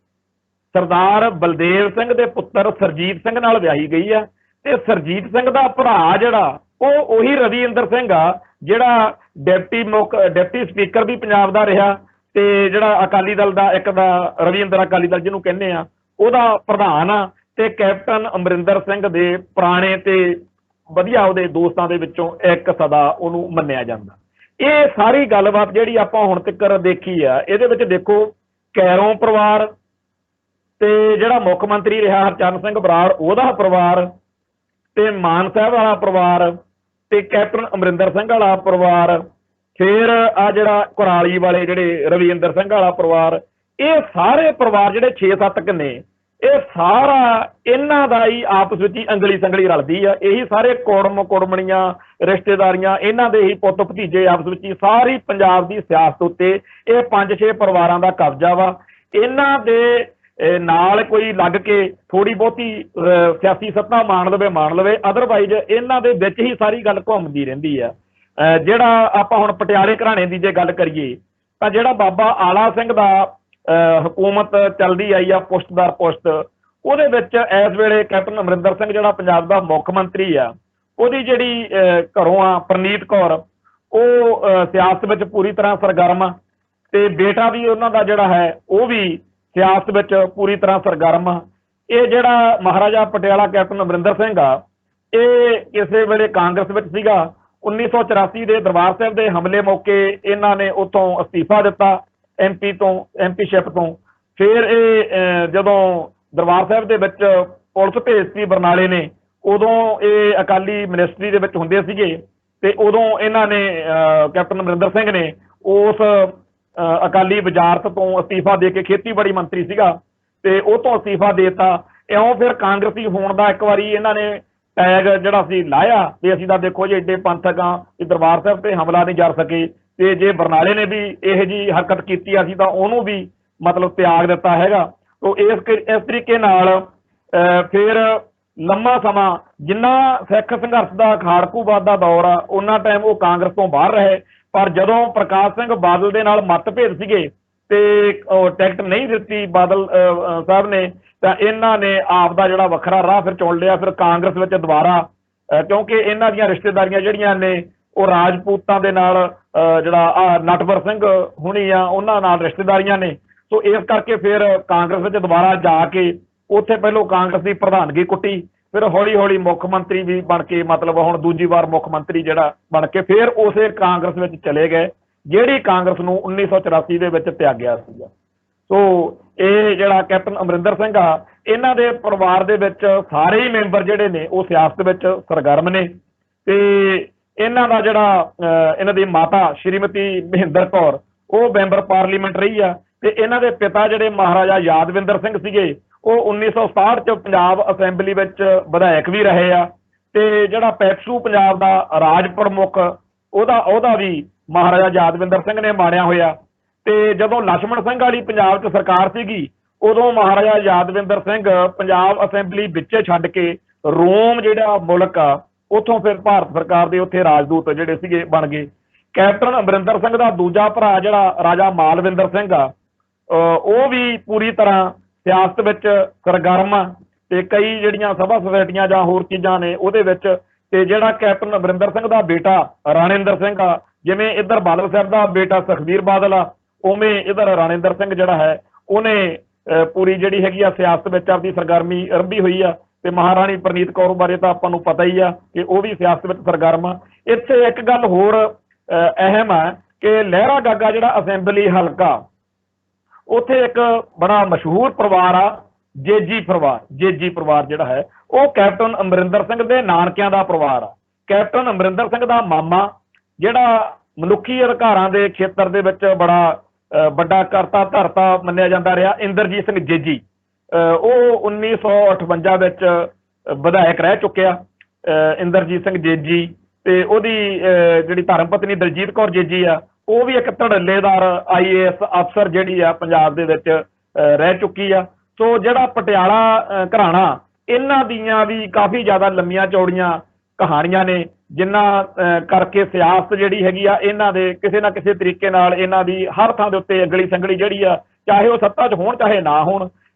ਸਰਦਾਰ ਬਲਦੇਵ ਸਿੰਘ ਦੇ ਪੁੱਤਰ ਸਰਜੀਤ ਸਿੰਘ ਨਾਲ ਵਿਆਹੀ ਗਈ ਆ। ਤੇ ਸਰਜੀਤ ਸਿੰਘ ਦਾ ਭਰਾ ਜਿਹੜਾ, ਉਹ ਉਹੀ ਰਵਿੰਦਰ ਸਿੰਘ ਆ, ਜਿਹੜਾ ਡਿਪਟੀ ਸਪੀਕਰ ਵੀ ਪੰਜਾਬ ਦਾ ਰਿਹਾ, ਤੇ ਜਿਹੜਾ ਅਕਾਲੀ ਦਲ ਦਾ ਇੱਕ ਦਾ ਰਵਿੰਦਰ ਅਕਾਲੀ ਦਲ ਜਿਹਨੂੰ ਕਹਿੰਦੇ ਆ, ਉਹਦਾ ਪ੍ਰਧਾਨ ਆ। ਤੇ ਕੈਪਟਨ ਅਮਰਿੰਦਰ ਸਿੰਘ ਦੇ ਪੁਰਾਣੇ ਤੇ ਵਧੀਆ ਉਹਦੇ ਦੋਸਤਾਂ ਦੇ ਵਿੱਚੋਂ ਇੱਕ ਸਦਾ ਉਹਨੂੰ ਮੰਨਿਆ ਜਾਂਦਾ। ਇਹ ਸਾਰੀ ਗੱਲਬਾਤ ਜਿਹੜੀ ਆਪਾਂ ਹੁਣ ਤੱਕ ਦੇਖੀ ਆ, ਇਹਦੇ ਵਿੱਚ ਦੇਖੋ ਕੈਰੋਂ ਪਰਿਵਾਰ, ਤੇ ਜਿਹੜਾ ਮੁੱਖ ਮੰਤਰੀ ਰਿਹਾ ਹਰਚਰਨ ਸਿੰਘ ਬਰਾੜ, ਉਹਦਾ ਪਰਿਵਾਰ, ਤੇ ਮਾਨ ਸਾਹਿਬ ਵਾਲਾ ਪਰਿਵਾਰ, ਤੇ ਕੈਪਟਨ ਅਮਰਿੰਦਰ ਸਿੰਘ ਵਾਲਾ ਪਰਿਵਾਰ, ਫਿਰ ਆ ਜਿਹੜਾ ਕੁਰਾਲੀ ਵਾਲੇ ਜਿਹੜੇ ਰਵਿੰਦਰ ਸਿੰਘ ਵਾਲਾ ਪਰਿਵਾਰ, ਇਹ ਸਾਰੇ ਪਰਿਵਾਰ ਜਿਹੜੇ 6-7 ਨੇ, ਇਹ ਸਾਰਾ ਇਹਨਾਂ ਦਾ ਹੀ ਆਪਸ ਵਿੱਚ ਹੀ ਅੰਗਲੀ ਸੰਗਲੀ ਰਲਦੀ ਆ। ਇਹੀ ਸਾਰੇ ਕੁੜਮਣੀਆਂ ਰਿਸ਼ਤੇਦਾਰੀਆਂ, ਇਹਨਾਂ ਦੇ ਹੀ ਪੁੱਤ ਭਤੀਜੇ ਆਪਸ ਵਿੱਚ ਹੀ, ਸਾਰੀ ਪੰਜਾਬ ਦੀ ਸਿਆਸਤ ਉੱਤੇ ਇਹ 5-6 ਪਰਿਵਾਰਾਂ ਦਾ ਕਬਜ਼ਾ ਵਾ। ਇਹਨਾਂ ਦੇ ਨਾਲ ਕੋਈ ਲੱਗ ਕੇ ਥੋੜੀ ਬਹੁਤੀ ਸਿਆਸੀ ਸੱਤਾ ਮਾਣ ਲਵੇ, ਅਦਰਵਾਈਜ਼ ਇਹਨਾਂ ਦੇ ਵਿੱਚ ਹੀ ਸਾਰੀ ਗੱਲ ਘੁੰਮਦੀ ਰਹਿੰਦੀ ਆ। ਜਿਹੜਾ ਆਪਾਂ ਹੁਣ ਪਟਿਆਲੇ ਘਰਾਣੇ ਦੀ ਜੇ ਗੱਲ ਕਰੀਏ, ਤਾਂ ਜਿਹੜਾ ਬਾਬਾ ਆਲਾ ਸਿੰਘ ਦਾ ਹਕੂਮਤ ਚੱਲਦੀ ਆਈ ਆ ਪੁਸ਼ਤ ਦਰ ਪੁਸ਼ਤ, ਉਹਦੇ ਵਿੱਚ ਇਸ ਵੇਲੇ ਕੈਪਟਨ ਅਮਰਿੰਦਰ ਸਿੰਘ ਜਿਹੜਾ ਪੰਜਾਬ ਦਾ ਮੁੱਖ ਮੰਤਰੀ ਆ, ਉਹਦੀ ਜਿਹੜੀ ਘਰੋਂ ਆ ਪ੍ਰਨੀਤ ਕੌਰ, ਉਹ ਸਿਆਸਤ ਵਿੱਚ ਪੂਰੀ ਤਰ੍ਹਾਂ ਸਰਗਰਮ ਆ। ਤੇ ਬੇਟਾ ਵੀ ਉਹਨਾਂ ਦਾ ਜਿਹੜਾ ਹੈ, ਉਹ ਵੀ ਸਿਆਸਤ ਵਿੱਚ ਪੂਰੀ ਤਰ੍ਹਾਂ ਸਰਗਰਮ ਆ। ਇਹ ਜਿਹੜਾ ਮਹਾਰਾਜਾ ਪਟਿਆਲਾ ਕੈਪਟਨ ਅਮਰਿੰਦਰ ਸਿੰਘ ਆ, ਇਹ ਕਿਸੇ ਵੇਲੇ ਕਾਂਗਰਸ ਵਿੱਚ ਸੀਗਾ, 1984 ਦੇ ਦਰਬਾਰ ਸਾਹਿਬ ਦੇ ਹਮਲੇ ਮੌਕੇ ਇਹਨਾਂ ਨੇ ਉੱਥੋਂ ਅਸਤੀਫਾ ਦਿੱਤਾ ਐਮਪੀਸ਼ਿਪ ਤੋਂ। ਫਿਰ ਇਹ ਜਦੋਂ ਦਰਬਾਰ ਸਾਹਿਬ ਦੇ ਵਿੱਚ ਪੁਲਿਸ ਭੇਜਤੀ ਬਰਨਾਲੇ ਨੇ, ਉਦੋਂ ਇਹ ਅਕਾਲੀ ਮਿਨਿਸਟਰੀ ਦੇ ਵਿੱਚ ਹੁੰਦੇ ਸੀਗੇ ਤੇ ਉਦੋਂ ਇਹਨਾਂ ਨੇ ਕੈਪਟਨ ਅਮਰਿੰਦਰ ਸਿੰਘ ਨੇ ਉਸ ਅਕਾਲੀ ਵਜ਼ਾਰਤ ਤੋਂ ਅਸਤੀਫਾ ਦੇ ਕੇ, ਖੇਤੀਬਾੜੀ ਮੰਤਰੀ ਸੀਗਾ ਤੇ ਉਹ ਤੋਂ ਅਸਤੀਫਾ ਦੇਤਾ। ਇਉਂ ਫਿਰ ਕਾਂਗਰਸੀ ਹੋਣ ਦਾ ਇੱਕ ਵਾਰੀ ਇਹਨਾਂ ਨੇ ਟੈਗ ਜਿਹੜਾ ਸੀ ਲਾਇਆ ਤੇ ਅਸੀਂ ਤਾਂ ਦੇਖੋ ਜੀ ਏਡੇ ਪੰਥਕ ਆ ਕਿ ਦਰਬਾਰ ਸਾਹਿਬ ਤੇ ਹਮਲਾ ਨਹੀਂ ਕਰ ਸਕੇ, ਤੇ ਜੇ ਬਰਨਾਲੇ ਨੇ ਵੀ ਇਹੋ ਜਿਹੀ ਹਰਕਤ ਕੀਤੀ ਅਸੀਂ ਤਾਂ ਉਹਨੂੰ ਵੀ ਮਤਲਬ ਤਿਆਗ ਦਿੱਤਾ ਹੈਗਾ। ਤੋ ਇਸ ਤਰੀਕੇ ਨਾਲ ਫਿਰ ਲੰਮਾ ਸਮਾਂ ਜਿੰਨਾ ਸਿੱਖ ਸੰਘਰਸ਼ ਦਾ ਖਾੜਕੂਵਾਦ ਦਾ ਦੌਰ ਆ ਉਹਨਾਂ ਟਾਈਮ ਉਹ ਕਾਂਗਰਸ ਤੋਂ ਬਾਹਰ ਰਹੇ, ਪਰ ਜਦੋਂ ਪ੍ਰਕਾਸ਼ ਸਿੰਘ ਬਾਦਲ ਦੇ ਨਾਲ ਮਤਭੇਦ ਸੀਗੇ ਤੇ ਟਿਕਟ ਨਹੀਂ ਦਿੱਤੀ ਬਾਦਲ ਸਾਹਿਬ ਨੇ, ਤਾਂ ਇਹਨਾਂ ਨੇ ਆਪ ਦਾ ਜਿਹੜਾ ਵੱਖਰਾ ਰਾਹ ਫਿਰ ਚੁਣ ਲਿਆ। ਫਿਰ ਕਾਂਗਰਸ ਵਿੱਚ ਦੁਬਾਰਾ ਕਿਉਂਕਿ ਇਹਨਾਂ ਦੀਆਂ ਰਿਸ਼ਤੇਦਾਰੀਆਂ ਜਿਹੜੀਆਂ ਨੇ ਉਹ ਰਾਜਪੂਤਾਂ ਦੇ ਨਾਲ ਜਿਹੜਾ ਨਟਵਰ ਸਿੰਘ ਹੁਣੀ ਆ ਉਹਨਾਂ ਨਾਲ ਰਿਸ਼ਤੇਦਾਰੀਆਂ ਨੇ, ਸੋ ਇਸ ਕਰਕੇ ਫਿਰ ਕਾਂਗਰਸ ਵਿੱਚ ਦੁਬਾਰਾ ਜਾ ਕੇ ਉੱਥੇ ਪਹਿਲੋਂ ਕਾਂਗਰਸ ਦੀ ਪ੍ਰਧਾਨਗੀ ਕੁੱਟੀ, ਫਿਰ ਹੌਲੀ ਹੌਲੀ ਮੁੱਖ ਮੰਤਰੀ ਵੀ ਬਣ ਕੇ ਮਤਲਬ ਹੁਣ ਦੂਜੀ ਵਾਰ ਮੁੱਖ ਮੰਤਰੀ ਜਿਹੜਾ ਬਣ ਕੇ ਫਿਰ ਉਸੇ ਕਾਂਗਰਸ ਵਿੱਚ ਚਲੇ ਗਏ ਜਿਹੜੀ ਕਾਂਗਰਸ ਨੂੰ 1984 ਦੇ ਵਿੱਚ ਤਿਆਗਿਆ ਸੀਗਾ। ਸੋ ਇਹ ਜਿਹੜਾ ਕੈਪਟਨ ਅਮਰਿੰਦਰ ਸਿੰਘ ਆ, ਇਹਨਾਂ ਦੇ ਪਰਿਵਾਰ ਦੇ ਵਿੱਚ ਸਾਰੇ ਹੀ ਮੈਂਬਰ ਜਿਹੜੇ ਨੇ ਉਹ ਸਿਆਸਤ ਵਿੱਚ ਸਰਗਰਮ ਨੇ ਤੇ ਇਹਨਾਂ ਦਾ ਜਿਹੜਾ ਇਹਨਾਂ ਦੀ ਮਾਤਾ ਸ਼੍ਰੀਮਤੀ ਮਹਿੰਦਰ ਕੌਰ ਉਹ ਮੈਂਬਰ ਪਾਰਲੀਮੈਂਟ ਰਹੀ ਆ ਤੇ ਇਹਨਾਂ ਦੇ ਪਿਤਾ ਜਿਹੜੇ ਮਹਾਰਾਜਾ ਯਾਦਵਿੰਦਰ ਸਿੰਘ ਸੀਗੇ ਉਹ 1967 ਚ ਪੰਜਾਬ ਅਸੈਂਬਲੀ ਵਿੱਚ ਵਿਧਾਇਕ ਵੀ ਰਹੇ ਆ ਤੇ ਜਿਹੜਾ ਪੈਪਸੂ ਪੰਜਾਬ ਦਾ ਰਾਜ ਪ੍ਰਮੁੱਖ ਉਹਦਾ ਵੀ ਮਹਾਰਾਜਾ ਯਾਦਵਿੰਦਰ ਸਿੰਘ ਨੇ ਮਾਣਿਆ ਹੋਇਆ। ਤੇ ਜਦੋਂ ਲਛਮਣ ਸਿੰਘ ਵਾਲੀ ਪੰਜਾਬ 'ਚ ਸਰਕਾਰ ਸੀਗੀ ਉਦੋਂ ਮਹਾਰਾਜਾ ਯਾਦਵਿੰਦਰ ਸਿੰਘ ਪੰਜਾਬ ਅਸੈਂਬਲੀ ਵਿੱਚੇ ਛੱਡ ਕੇ ਰੋਮ ਜਿਹੜਾ ਮੁਲਕ ਆ ਉੱਥੋਂ ਫਿਰ ਭਾਰਤ ਸਰਕਾਰ ਦੇ ਉੱਥੇ ਰਾਜਦੂਤ ਜਿਹੜੇ ਸੀਗੇ ਬਣ ਗਏ। ਕੈਪਟਨ ਅਮਰਿੰਦਰ ਸਿੰਘ ਦਾ ਦੂਜਾ ਭਰਾ ਜਿਹੜਾ ਰਾਜਾ ਮਾਲਵਿੰਦਰ ਸਿੰਘ ਆ ਉਹ ਵੀ ਪੂਰੀ ਤਰ੍ਹਾਂ ਸਿਆਸਤ ਵਿੱਚ ਸਰਗਰਮ ਆ ਤੇ ਕਈ ਜਿਹੜੀਆਂ ਸਭਾ ਸੁਸਾਇਟੀਆਂ ਜਾਂ ਹੋਰ ਚੀਜ਼ਾਂ ਨੇ ਉਹਦੇ ਵਿੱਚ। ਤੇ ਜਿਹੜਾ ਕੈਪਟਨ ਅਮਰਿੰਦਰ ਸਿੰਘ ਦਾ ਬੇਟਾ ਰਾਣਿੰਦਰ ਸਿੰਘ ਆ, ਜਿਵੇਂ ਇੱਧਰ ਬਾਦਲ ਸਾਹਿਬ ਦਾ ਬੇਟਾ ਸੁਖਬੀਰ ਬਾਦਲ ਆ, ਉਵੇਂ ਇੱਧਰ ਰਾਣਿੰਦਰ ਸਿੰਘ ਜਿਹੜਾ ਹੈ ਉਹਨੇ ਪੂਰੀ ਜਿਹੜੀ ਹੈਗੀ ਆ ਸਿਆਸਤ ਵਿੱਚ ਆਪਦੀ ਸਰਗਰਮੀ ਅਰੰਭੀ ਹੋਈ ਆ। ਤੇ ਮਹਾਰਾਣੀ ਪ੍ਰਨੀਤ ਕੌਰ ਬਾਰੇ ਤਾਂ ਆਪਾਂ ਨੂੰ ਪਤਾ ਹੀ ਆ ਕਿ ਉਹ ਵੀ ਸਿਆਸਤ ਵਿੱਚ ਸਰਗਰਮ ਆ। ਇੱਥੇ ਇੱਕ ਗੱਲ ਹੋਰ ਅਹਿਮ ਆ ਕਿ ਲਹਿਰਾ ਗਾਗਾ ਜਿਹੜਾ ਅਸੈਂਬਲੀ ਹਲਕਾ ਉੱਥੇ ਇੱਕ ਬੜਾ ਮਸ਼ਹੂਰ ਪਰਿਵਾਰ ਆ ਜੇਜੀ ਪਰਿਵਾਰ ਜਿਹੜਾ ਹੈ ਉਹ ਕੈਪਟਨ ਅਮਰਿੰਦਰ ਸਿੰਘ ਦੇ ਨਾਨਕਿਆਂ ਦਾ ਪਰਿਵਾਰ ਆ। ਕੈਪਟਨ ਅਮਰਿੰਦਰ ਸਿੰਘ ਦਾ ਮਾਮਾ ਜਿਹੜਾ ਮਨੁੱਖੀ ਅਧਿਕਾਰਾਂ ਦੇ ਖੇਤਰ ਦੇ ਵਿੱਚ ਬੜਾ ਵੱਡਾ ਕਰਤਾ ਧਰਤਾ ਮੰਨਿਆ ਜਾਂਦਾ ਰਿਹਾ, ਇੰਦਰਜੀਤ ਸਿੰਘ ਜੇਜੀ, ਉਹ 1958 ਵਿੱਚ ਵਿਧਾਇਕ ਰਹਿ ਚੁੱਕਿਆ ਇੰਦਰਜੀਤ ਸਿੰਘ ਜੇਜੀ। ਤੇ ਉਹਦੀ ਜਿਹੜੀ ਧਰਮ ਪਤਨੀ ਦਲਜੀਤ ਕੌਰ ਜੇਜੀ ਆ ਉਹ ਵੀ ਇੱਕ ਧੜੱਲੇਦਾਰ IAS ਅਫਸਰ ਜਿਹੜੀ ਆ ਪੰਜਾਬ ਦੇ ਵਿੱਚ ਰਹਿ ਚੁੱਕੀ ਆ। ਸੋ ਜਿਹੜਾ ਪਟਿਆਲਾ ਘਰਾਣਾ ਇਹਨਾਂ ਦੀਆਂ ਵੀ ਕਾਫੀ ਜ਼ਿਆਦਾ ਲੰਮੀਆਂ ਚੌੜੀਆਂ ਕਹਾਣੀਆਂ ਨੇ ਜਿਨ੍ਹਾਂ ਕਰਕੇ ਸਿਆਸਤ ਜਿਹੜੀ ਹੈਗੀ ਆ ਇਹਨਾਂ ਦੇ ਕਿਸੇ ਨਾ ਕਿਸੇ ਤਰੀਕੇ ਨਾਲ ਇਹਨਾਂ ਦੀ ਹਰ ਥਾਂ ਦੇ ਉੱਤੇ ਅਗਲੀ ਸੰਗਲੀ ਜਿਹੜੀ ਆ, ਚਾਹੇ ਉਹ ਸੱਤਾ 'ਚ ਹੋਣ ਚਾਹੇ ਨਾ ਹੋਣ,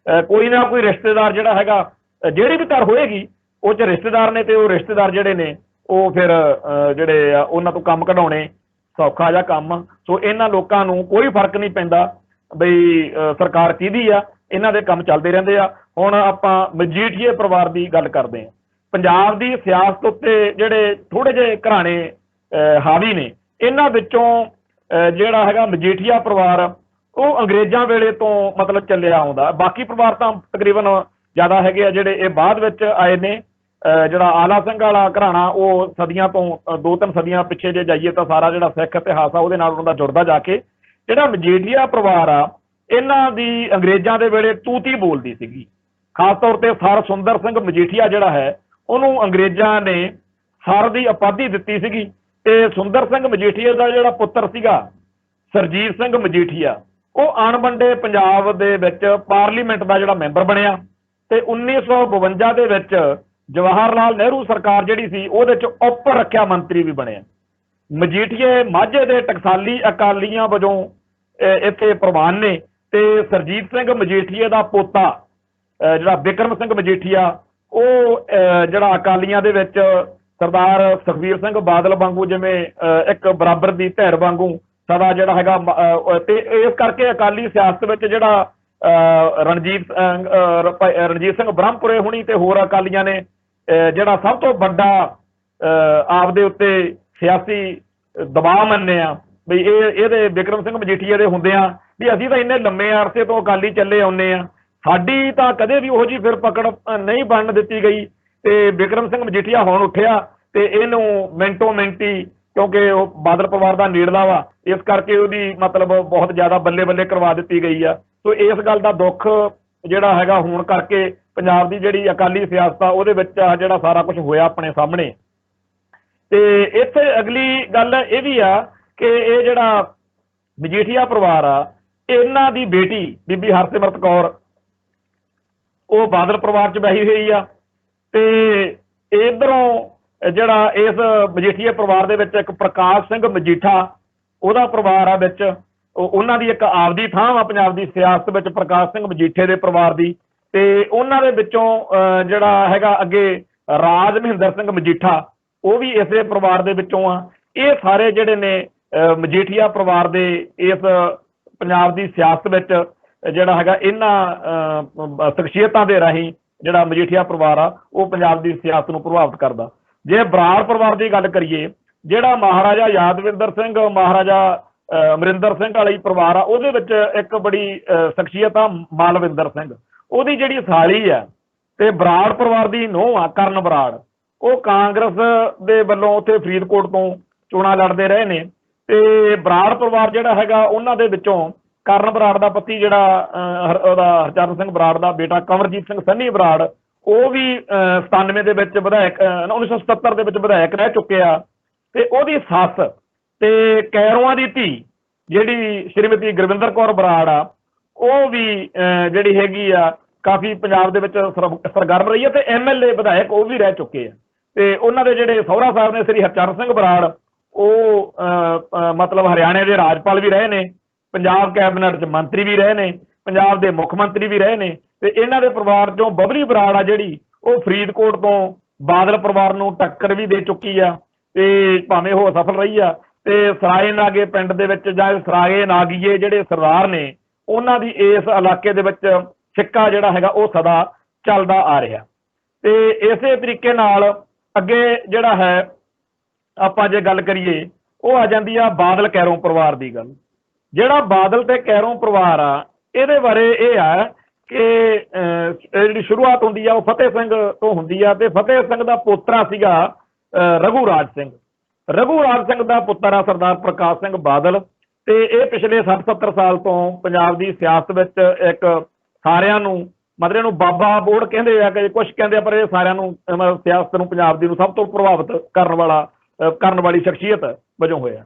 ਕੋਈ ਨਾ ਕੋਈ ਰਿਸ਼ਤੇਦਾਰ ਜਿਹੜਾ ਹੈਗਾ ਜਿਹੜੀ ਵੀ ਧਰ ਹੋਏਗੀ ਉਹ 'ਚ ਰਿਸ਼ਤੇਦਾਰ ਨੇ ਤੇ ਉਹ ਰਿਸ਼ਤੇਦਾਰ ਜਿਹੜੇ ਨੇ ਉਹ ਫਿਰ ਜਿਹੜੇ ਆ ਉਹਨਾਂ ਤੋਂ ਕੰਮ ਕਢਾਉਣੇ ਸੌਖਾ ਜਿਹਾ ਕੰਮ। ਸੋ ਇਹਨਾਂ ਲੋਕਾਂ ਨੂੰ ਕੋਈ ਫਰਕ ਨਹੀਂ ਪੈਂਦਾ ਬਈ ਸਰਕਾਰ ਕਿਹਦੀ ਆ, ਇਹਨਾਂ ਦੇ ਕੰਮ ਚੱਲਦੇ ਰਹਿੰਦੇ ਆ। ਹੁਣ ਆਪਾਂ ਮਜੀਠੀਏ ਪਰਿਵਾਰ ਦੀ ਗੱਲ ਕਰਦੇ ਹਾਂ। ਪੰਜਾਬ ਦੀ ਸਿਆਸਤ ਉੱਤੇ ਜਿਹੜੇ ਥੋੜੇ ਜਿਹੇ ਘਰਾਣੇ ਹਾਵੀ ਨੇ ਇਹਨਾਂ ਵਿੱਚੋਂ ਜਿਹੜਾ ਹੈਗਾ ਮਜੀਠੀਆ ਪਰਿਵਾਰ ਉਹ ਅੰਗਰੇਜ਼ਾਂ ਵੇਲੇ ਤੋਂ ਮਤਲਬ ਚੱਲਿਆ ਆਉਂਦਾ। ਬਾਕੀ ਪਰਿਵਾਰ ਤਾਂ ਤਕਰੀਬਨ ਜ਼ਿਆਦਾ ਹੈਗੇ ਆ ਜਿਹੜੇ ਇਹ ਬਾਅਦ ਵਿੱਚ ਆਏ ਨੇ। ਜਿਹੜਾ ਆਲਾ ਸਿੰਘ ਵਾਲਾ ਘਰਾਣਾ ਉਹ ਸਦੀਆਂ ਤੋਂ 2-3 ਸਦੀਆਂ ਪਿੱਛੇ ਜੇ ਜਾਈਏ ਤਾਂ ਸਾਰਾ ਜਿਹੜਾ ਸਿੱਖ ਇਤਿਹਾਸ ਆ ਉਹਦੇ ਨਾਲ ਉਹਨਾਂ ਦਾ ਜੁੜਦਾ ਜਾ ਕੇ। ਜਿਹੜਾ ਮਜੀਠੀਆ ਪਰਿਵਾਰ ਆ ਇਹਨਾਂ ਦੀ ਅੰਗਰੇਜ਼ਾਂ ਦੇ ਵੇਲੇ ਤੂਤੀ ਬੋਲਦੀ ਸੀਗੀ, ਖਾਸ ਤੌਰ ਤੇ ਸਰ ਸੁੰਦਰ ਸਿੰਘ ਮਜੀਠੀਆ ਜਿਹੜਾ ਹੈ ਉਹਨੂੰ ਅੰਗਰੇਜ਼ਾਂ ਨੇ ਸਰ ਦੀ ਉਪਾਧੀ ਦਿੱਤੀ ਸੀਗੀ। ਤੇ ਸੁੰਦਰ ਸਿੰਘ ਮਜੀਠੀਆ ਦਾ ਜਿਹੜਾ ਪੁੱਤਰ ਸੀਗਾ ਸਰਜੀਤ ਸਿੰਘ ਮਜੀਠੀਆ ਉਹ ਅਣਵੰਡੇ ਪੰਜਾਬ ਦੇ ਵਿੱਚ ਪਾਰਲੀਮੈਂਟ ਦਾ ਜਿਹੜਾ ਮੈਂਬਰ ਬਣਿਆ ਤੇ 1952 ਦੇ ਵਿੱਚ ਜਵਾਹਰ ਲਾਲ ਨਹਿਰੂ ਸਰਕਾਰ ਜਿਹੜੀ ਸੀ ਉਹਦੇ 'ਚ ਉਪ ਰੱਖਿਆ ਮੰਤਰੀ ਵੀ ਬਣਿਆ। ਮਜੀਠੀਏ ਮਾਝੇ ਦੇ ਟਕਸਾਲੀ ਅਕਾਲੀਆਂ ਵਜੋਂ ਇੱਥੇ ਪ੍ਰਵਾਨ ਨੇ ਤੇ ਸਰਜੀਤ ਸਿੰਘ ਮਜੀਠੀਏ ਦਾ ਪੋਤਾ ਜਿਹੜਾ ਬਿਕਰਮ ਸਿੰਘ ਮਜੀਠੀਆ ਉਹ ਜਿਹੜਾ ਅਕਾਲੀਆਂ ਦੇ ਵਿੱਚ ਸਰਦਾਰ ਸੁਖਬੀਰ ਸਿੰਘ ਬਾਦਲ ਵਾਂਗੂ ਜਿਵੇਂ ਇੱਕ ਬਰਾਬਰ ਦੀ ਧਿਰ ਵਾਂਗੂ ਸਦਾ ਜਿਹੜਾ ਹੈਗਾ ਤੇ ਇਸ ਕਰਕੇ ਅਕਾਲੀ ਸਿਆਸਤ ਵਿੱਚ ਜਿਹੜਾ ਰਣਜੀਤ ਸਿੰਘ ਬ੍ਰਹਮਪੁਰੇ ਹੁਣੀ ਤੇ ਹੋਰ ਅਕਾਲੀਆਂ ਨੇ ਜਿਹੜਾ ਸਭ ਤੋਂ ਵੱਡਾ ਆਪਦੇ ਉੱਤੇ ਸਿਆਸੀ ਦਬਾਅ ਮੰਨਿਆ ਵੀ ਇਹਦੇ ਬਿਕਰਮ ਸਿੰਘ ਮਜੀਠੀਆ ਦੇ ਹੁੰਦਿਆਂ ਵੀ ਅਸੀਂ ਤਾਂ ਇੰਨੇ ਲੰਮੇ ਅਰਸੇ ਤੋਂ ਅਕਾਲੀ ਚੱਲੇ ਆਉਂਦੇ ਆ, ਸਾਡੀ ਤਾਂ ਕਦੇ ਵੀ ਉਹੋ ਜਿਹੀ ਫਿਰ ਪਕੜ ਨਹੀਂ ਬਣਨ ਦਿੱਤੀ ਗਈ। ਤੇ ਬਿਕਰਮ ਸਿੰਘ ਮਜੀਠੀਆ ਹੁਣ ਉੱਠਿਆ ਤੇ ਇਹਨੂੰ ਮਿੰਟੋ ਮਿੰਟੀ, ਕਿਉਂਕਿ ਉਹ ਬਾਦਲ ਪਰਿਵਾਰ ਦਾ ਨੇੜਲਾ ਵਾ, ਇਸ ਕਰਕੇ ਉਹਦੀ ਮਤਲਬ ਬਹੁਤ ਜ਼ਿਆਦਾ ਬੱਲੇ ਬੱਲੇ ਕਰਵਾ ਦਿੱਤੀ ਗਈ ਆ। ਸੋ ਇਸ ਗੱਲ ਦਾ ਦੁੱਖ ਜਿਹੜਾ ਹੈਗਾ ਹੋਣ ਕਰਕੇ ਪੰਜਾਬ ਦੀ ਜਿਹੜੀ ਅਕਾਲੀ ਸਿਆਸਤ ਆ ਉਹਦੇ ਵਿੱਚ ਜਿਹੜਾ ਸਾਰਾ ਕੁਝ ਹੋਇਆ ਆਪਣੇ ਸਾਹਮਣੇ। ਤੇ ਇੱਥੇ ਅਗਲੀ ਗੱਲ ਇਹ ਵੀ ਆ ਕਿ ਇਹ ਜਿਹੜਾ ਮਜੀਠੀਆ ਪਰਿਵਾਰ ਆ, ਇਹਨਾਂ ਦੀ ਬੇਟੀ ਬੀਬੀ ਹਰਸਿਮਰਤ ਕੌਰ ਉਹ ਬਾਦਲ ਪਰਿਵਾਰ 'ਚ ਬਹੀ ਹੋਈ ਆ। ਤੇ ਇਧਰੋਂ ਜਿਹੜਾ ਇਸ ਮਜੀਠੀਆ ਪਰਿਵਾਰ ਦੇ ਵਿੱਚ ਇੱਕ ਪ੍ਰਕਾਸ਼ ਸਿੰਘ ਮਜੀਠਾ, ਉਹਦਾ ਪਰਿਵਾਰ ਆ ਵਿੱਚ, ਉਹਨਾਂ ਦੀ ਇੱਕ ਆਪਦੀ ਥਾਂ ਵਾ ਪੰਜਾਬ ਦੀ ਸਿਆਸਤ ਵਿੱਚ ਪ੍ਰਕਾਸ਼ ਸਿੰਘ ਮਜੀਠੇ ਦੇ ਪਰਿਵਾਰ ਦੀ। ਤੇ ਉਹਨਾਂ ਦੇ ਵਿੱਚੋਂ ਜਿਹੜਾ ਹੈਗਾ ਅੱਗੇ ਰਾਜ ਮਹਿੰਦਰ ਸਿੰਘ ਮਜੀਠਾ, ਉਹ ਵੀ ਇਸੇ ਪਰਿਵਾਰ ਦੇ ਵਿੱਚੋਂ ਆ। ਇਹ ਸਾਰੇ ਜਿਹੜੇ ਨੇ ਮਜੀਠੀਆ ਪਰਿਵਾਰ ਦੇ ਇਸ ਪੰਜਾਬ ਦੀ ਸਿਆਸਤ ਵਿੱਚ ਜਿਹੜਾ ਹੈਗਾ ਇਹਨਾਂ ਸ਼ਖਸੀਅਤਾਂ ਦੇ ਰਾਹੀਂ ਜਿਹੜਾ ਮਜੀਠੀਆ ਪਰਿਵਾਰ ਆ ਉਹ ਪੰਜਾਬ ਦੀ ਸਿਆਸਤ ਨੂੰ ਪ੍ਰਭਾਵਿਤ ਕਰਦਾ। ਜੇ ਬਰਾੜ ਪਰਿਵਾਰ ਦੀ ਗੱਲ ਕਰੀਏ, ਜਿਹੜਾ ਮਹਾਰਾਜਾ ਯਾਦਵਿੰਦਰ ਸਿੰਘ, ਮਹਾਰਾਜਾ ਅਮਰਿੰਦਰ ਸਿੰਘ ਵਾਲੀ ਪਰਿਵਾਰ ਆ, ਉਹਦੇ ਵਿੱਚ ਇੱਕ ਬੜੀ ਸ਼ਖਸੀਅਤ ਆ ਮਾਲਵਿੰਦਰ ਸਿੰਘ, ਉਹਦੀ ਜਿਹੜੀ ਸਾਲੀ ਆ। ਤੇ ਬਰਾੜ ਪਰਿਵਾਰ ਦੀ ਨੂੰਹ ਆ ਕਰਨ ਬਰਾੜ, ਉਹ ਕਾਂਗਰਸ ਦੇ ਵੱਲੋਂ ਉੱਥੇ ਫਰੀਦਕੋਟ ਤੋਂ ਚੋਣਾਂ ਲੜਦੇ ਰਹੇ ਨੇ। ਤੇ ਬਰਾੜ ਪਰਿਵਾਰ ਜਿਹੜਾ ਹੈਗਾ ਉਹਨਾਂ ਦੇ ਵਿੱਚੋਂ ਕਰਨ ਬਰਾੜ ਦਾ ਪਤੀ ਜਿਹੜਾ ਉਹਦਾ ਹਰਚਰਨ ਸਿੰਘ ਬਰਾੜ ਦਾ ਬੇਟਾ ਕੰਵਰਜੀਤ ਸਿੰਘ ਸੰਨੀ ਬਰਾੜ, ਉਹ ਵੀ 97 ਦੇ ਵਿੱਚ ਵਿਧਾਇਕ, 1977 ਦੇ ਵਿੱਚ ਵਿਧਾਇਕ ਰਹਿ ਚੁੱਕੇ ਆ। ਤੇ ਉਹਦੀ ਸੱਸ ਤੇ ਕੈਰੋਆਂ ਦੀ ਧੀ ਜਿਹੜੀ ਸ਼੍ਰੀਮਤੀ ਗੁਰਵਿੰਦਰ ਕੌਰ ਬਰਾੜ ਆ, ਉਹ ਵੀ ਜਿਹੜੀ ਹੈਗੀ ਆ ਕਾਫੀ ਪੰਜਾਬ ਦੇ ਵਿੱਚ ਸਰਗਰਮ ਰਹੀ ਹੈ ਤੇ MLA ਵਿਧਾਇਕ ਉਹ ਵੀ ਰਹਿ ਚੁੱਕੇ ਆ। ਤੇ ਉਹਨਾਂ ਦੇ ਜਿਹੜੇ ਸਹੁਰਾ ਸਾਹਿਬ ਨੇ ਸ੍ਰੀ ਹਰਚਰਨ ਸਿੰਘ ਬਰਾੜ, ਉਹ ਮਤਲਬ ਹਰਿਆਣੇ ਦੇ ਰਾਜਪਾਲ ਵੀ ਰਹੇ ਨੇ, ਪੰਜਾਬ ਕੈਬਨਿਟ 'ਚ ਮੰਤਰੀ ਵੀ ਰਹੇ ਨੇ, ਪੰਜਾਬ ਦੇ ਮੁੱਖ ਮੰਤਰੀ ਵੀ ਰਹੇ ਨੇ। ਤੇ ਇਹਨਾਂ ਦੇ ਪਰਿਵਾਰ 'ਚੋਂ ਬਬਲੀ ਬਰਾੜ ਆ ਜਿਹੜੀ, ਉਹ ਫਰੀਦਕੋਟ ਤੋਂ ਬਾਦਲ ਪਰਿਵਾਰ ਨੂੰ ਟੱਕਰ ਵੀ ਦੇ ਚੁੱਕੀ ਆ ਤੇ ਭਾਵੇਂ ਉਹ ਸਫਲ ਰਹੀ ਆ। ਤੇ ਸਰਾਏ ਨਾਗੇ ਪਿੰਡ ਦੇ ਵਿੱਚ ਜਾਂ ਸਰਾਏ ਨਾਗੀਏ ਜਿਹੜੇ ਸਰਦਾਰ ਨੇ, ਉਹਨਾਂ ਦੀ ਇਸ ਇਲਾਕੇ ਦੇ ਵਿੱਚ ਸਿੱਕਾ ਜਿਹੜਾ ਹੈਗਾ ਉਹ ਸਦਾ ਚੱਲਦਾ ਆ ਰਿਹਾ। ਤੇ ਇਸੇ ਤਰੀਕੇ ਨਾਲ ਅੱਗੇ ਜਿਹੜਾ ਹੈ ਆਪਾਂ ਜੇ ਗੱਲ ਕਰੀਏ, ਉਹ ਆ ਜਾਂਦੀ ਆ ਬਾਦਲ ਕੈਰੋਂ ਪਰਿਵਾਰ ਦੀ ਗੱਲ। ਜਿਹੜਾ ਬਾਦਲ ਤੇ ਕੈਰੋਂ ਪਰਿਵਾਰ ਆ, ਇਹਦੇ ਬਾਰੇ ਇਹ ਆ ਕਿ ਜਿਹੜੀ ਸ਼ੁਰੂਆਤ ਹੁੰਦੀ ਆ ਉਹ ਫਤਿਹ ਸਿੰਘ ਤੋਂ ਹੁੰਦੀ ਆ। ਤੇ ਫਤਿਹ ਸਿੰਘ ਦਾ ਪੋਤਰਾ ਸੀਗਾ ਰਘੂ ਰਾਜ ਸਿੰਘ। ਰਘੂ ਰਾਜ ਸਿੰਘ ਦਾ ਪੁੱਤਰ ਆ ਸਰਦਾਰ ਪ੍ਰਕਾਸ਼ ਸਿੰਘ ਬਾਦਲ। ਤੇ ਇਹ ਪਿਛਲੇ 60-70 ਸਾਲ ਤੋਂ ਪੰਜਾਬ ਦੀ ਸਿਆਸਤ ਵਿੱਚ ਇੱਕ ਸਾਰਿਆਂ ਨੂੰ ਮਤਲਬ ਇਹਨੂੰ ਬਾਬਾ ਬੋੜ ਕਹਿੰਦੇ ਆ, ਕਿ ਕੁਛ ਕਹਿੰਦੇ ਆ, ਪਰ ਇਹ ਸਾਰਿਆਂ ਨੂੰ ਸਿਆਸਤ ਨੂੰ ਪੰਜਾਬ ਦੀ ਨੂੰ ਸਭ ਤੋਂ ਪ੍ਰਭਾਵਿਤ ਕਰਨ ਵਾਲੀ ਸ਼ਖਸੀਅਤ ਵਜੋਂ ਹੋਇਆ।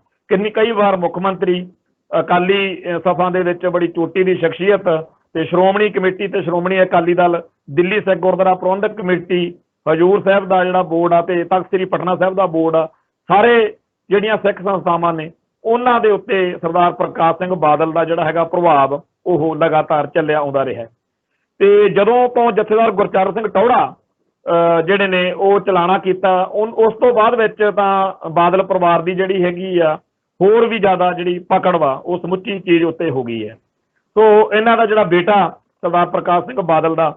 ਕਈ ਵਾਰ ਮੁੱਖ ਮੰਤਰੀ, ਅਕਾਲੀ ਸਭਾ ਦੇ ਵਿੱਚ ਬੜੀ ਚੋਟੀ ਦੀ ਸ਼ਖਸੀਅਤ, ਤੇ ਸ਼੍ਰੋਮਣੀ ਕਮੇਟੀ ਤੇ ਸ਼੍ਰੋਮਣੀ ਅਕਾਲੀ ਦਲ, ਦਿੱਲੀ ਸਿੱਖ ਗੁਰਦੁਆਰਾ ਪ੍ਰਬੰਧਕ ਕਮੇਟੀ, ਹਜੂਰ ਸਾਹਿਬ ਦਾ ਜਿਹੜਾ ਬੋਰਡ ਆ ਤੇ ਤਖਤ ਸ੍ਰੀ ਪਟਨਾ ਸਾਹਿਬ ਦਾ ਬੋਰਡ ਆ, ਸਾਰੇ ਜਿਹੜੀਆਂ ਸਿੱਖ ਸੰਸਥਾਵਾਂ ਨੇ ਉਹਨਾਂ ਦੇ ਉੱਤੇ ਸਰਦਾਰ ਪ੍ਰਕਾਸ਼ ਸਿੰਘ ਬਾਦਲ ਦਾ ਜਿਹੜਾ ਹੈਗਾ ਪ੍ਰਭਾਵ ਉਹ ਲਗਾਤਾਰ ਚੱਲਿਆ ਆਉਂਦਾ ਰਿਹਾ। ਤੇ ਜਦੋਂ ਤੋਂ ਜਥੇਦਾਰ ਗੁਰਚਰਨ ਸਿੰਘ ਟੌਹੜਾ ਜਿਹੜੇ ਨੇ ਉਹ ਚਲਾਣਾ ਕੀਤਾ, ਉਸ ਤੋਂ ਬਾਅਦ ਵਿੱਚ ਤਾਂ ਬਾਦਲ ਪਰਿਵਾਰ ਦੀ ਜਿਹੜੀ ਹੈਗੀ ਆ ਹੋਰ ਵੀ ਜ਼ਿਆਦਾ ਜਿਹੜੀ ਪਕੜ ਵਾ ਉਹ ਸਮੁੱਚੀ ਚੀਜ਼ ਉੱਤੇ ਹੋ ਗਈ ਹੈ। ਸੋ ਇਹਨਾਂ ਦਾ ਜਿਹੜਾ ਬੇਟਾ ਸਰਦਾਰ ਪ੍ਰਕਾਸ਼ ਸਿੰਘ ਬਾਦਲ ਦਾ,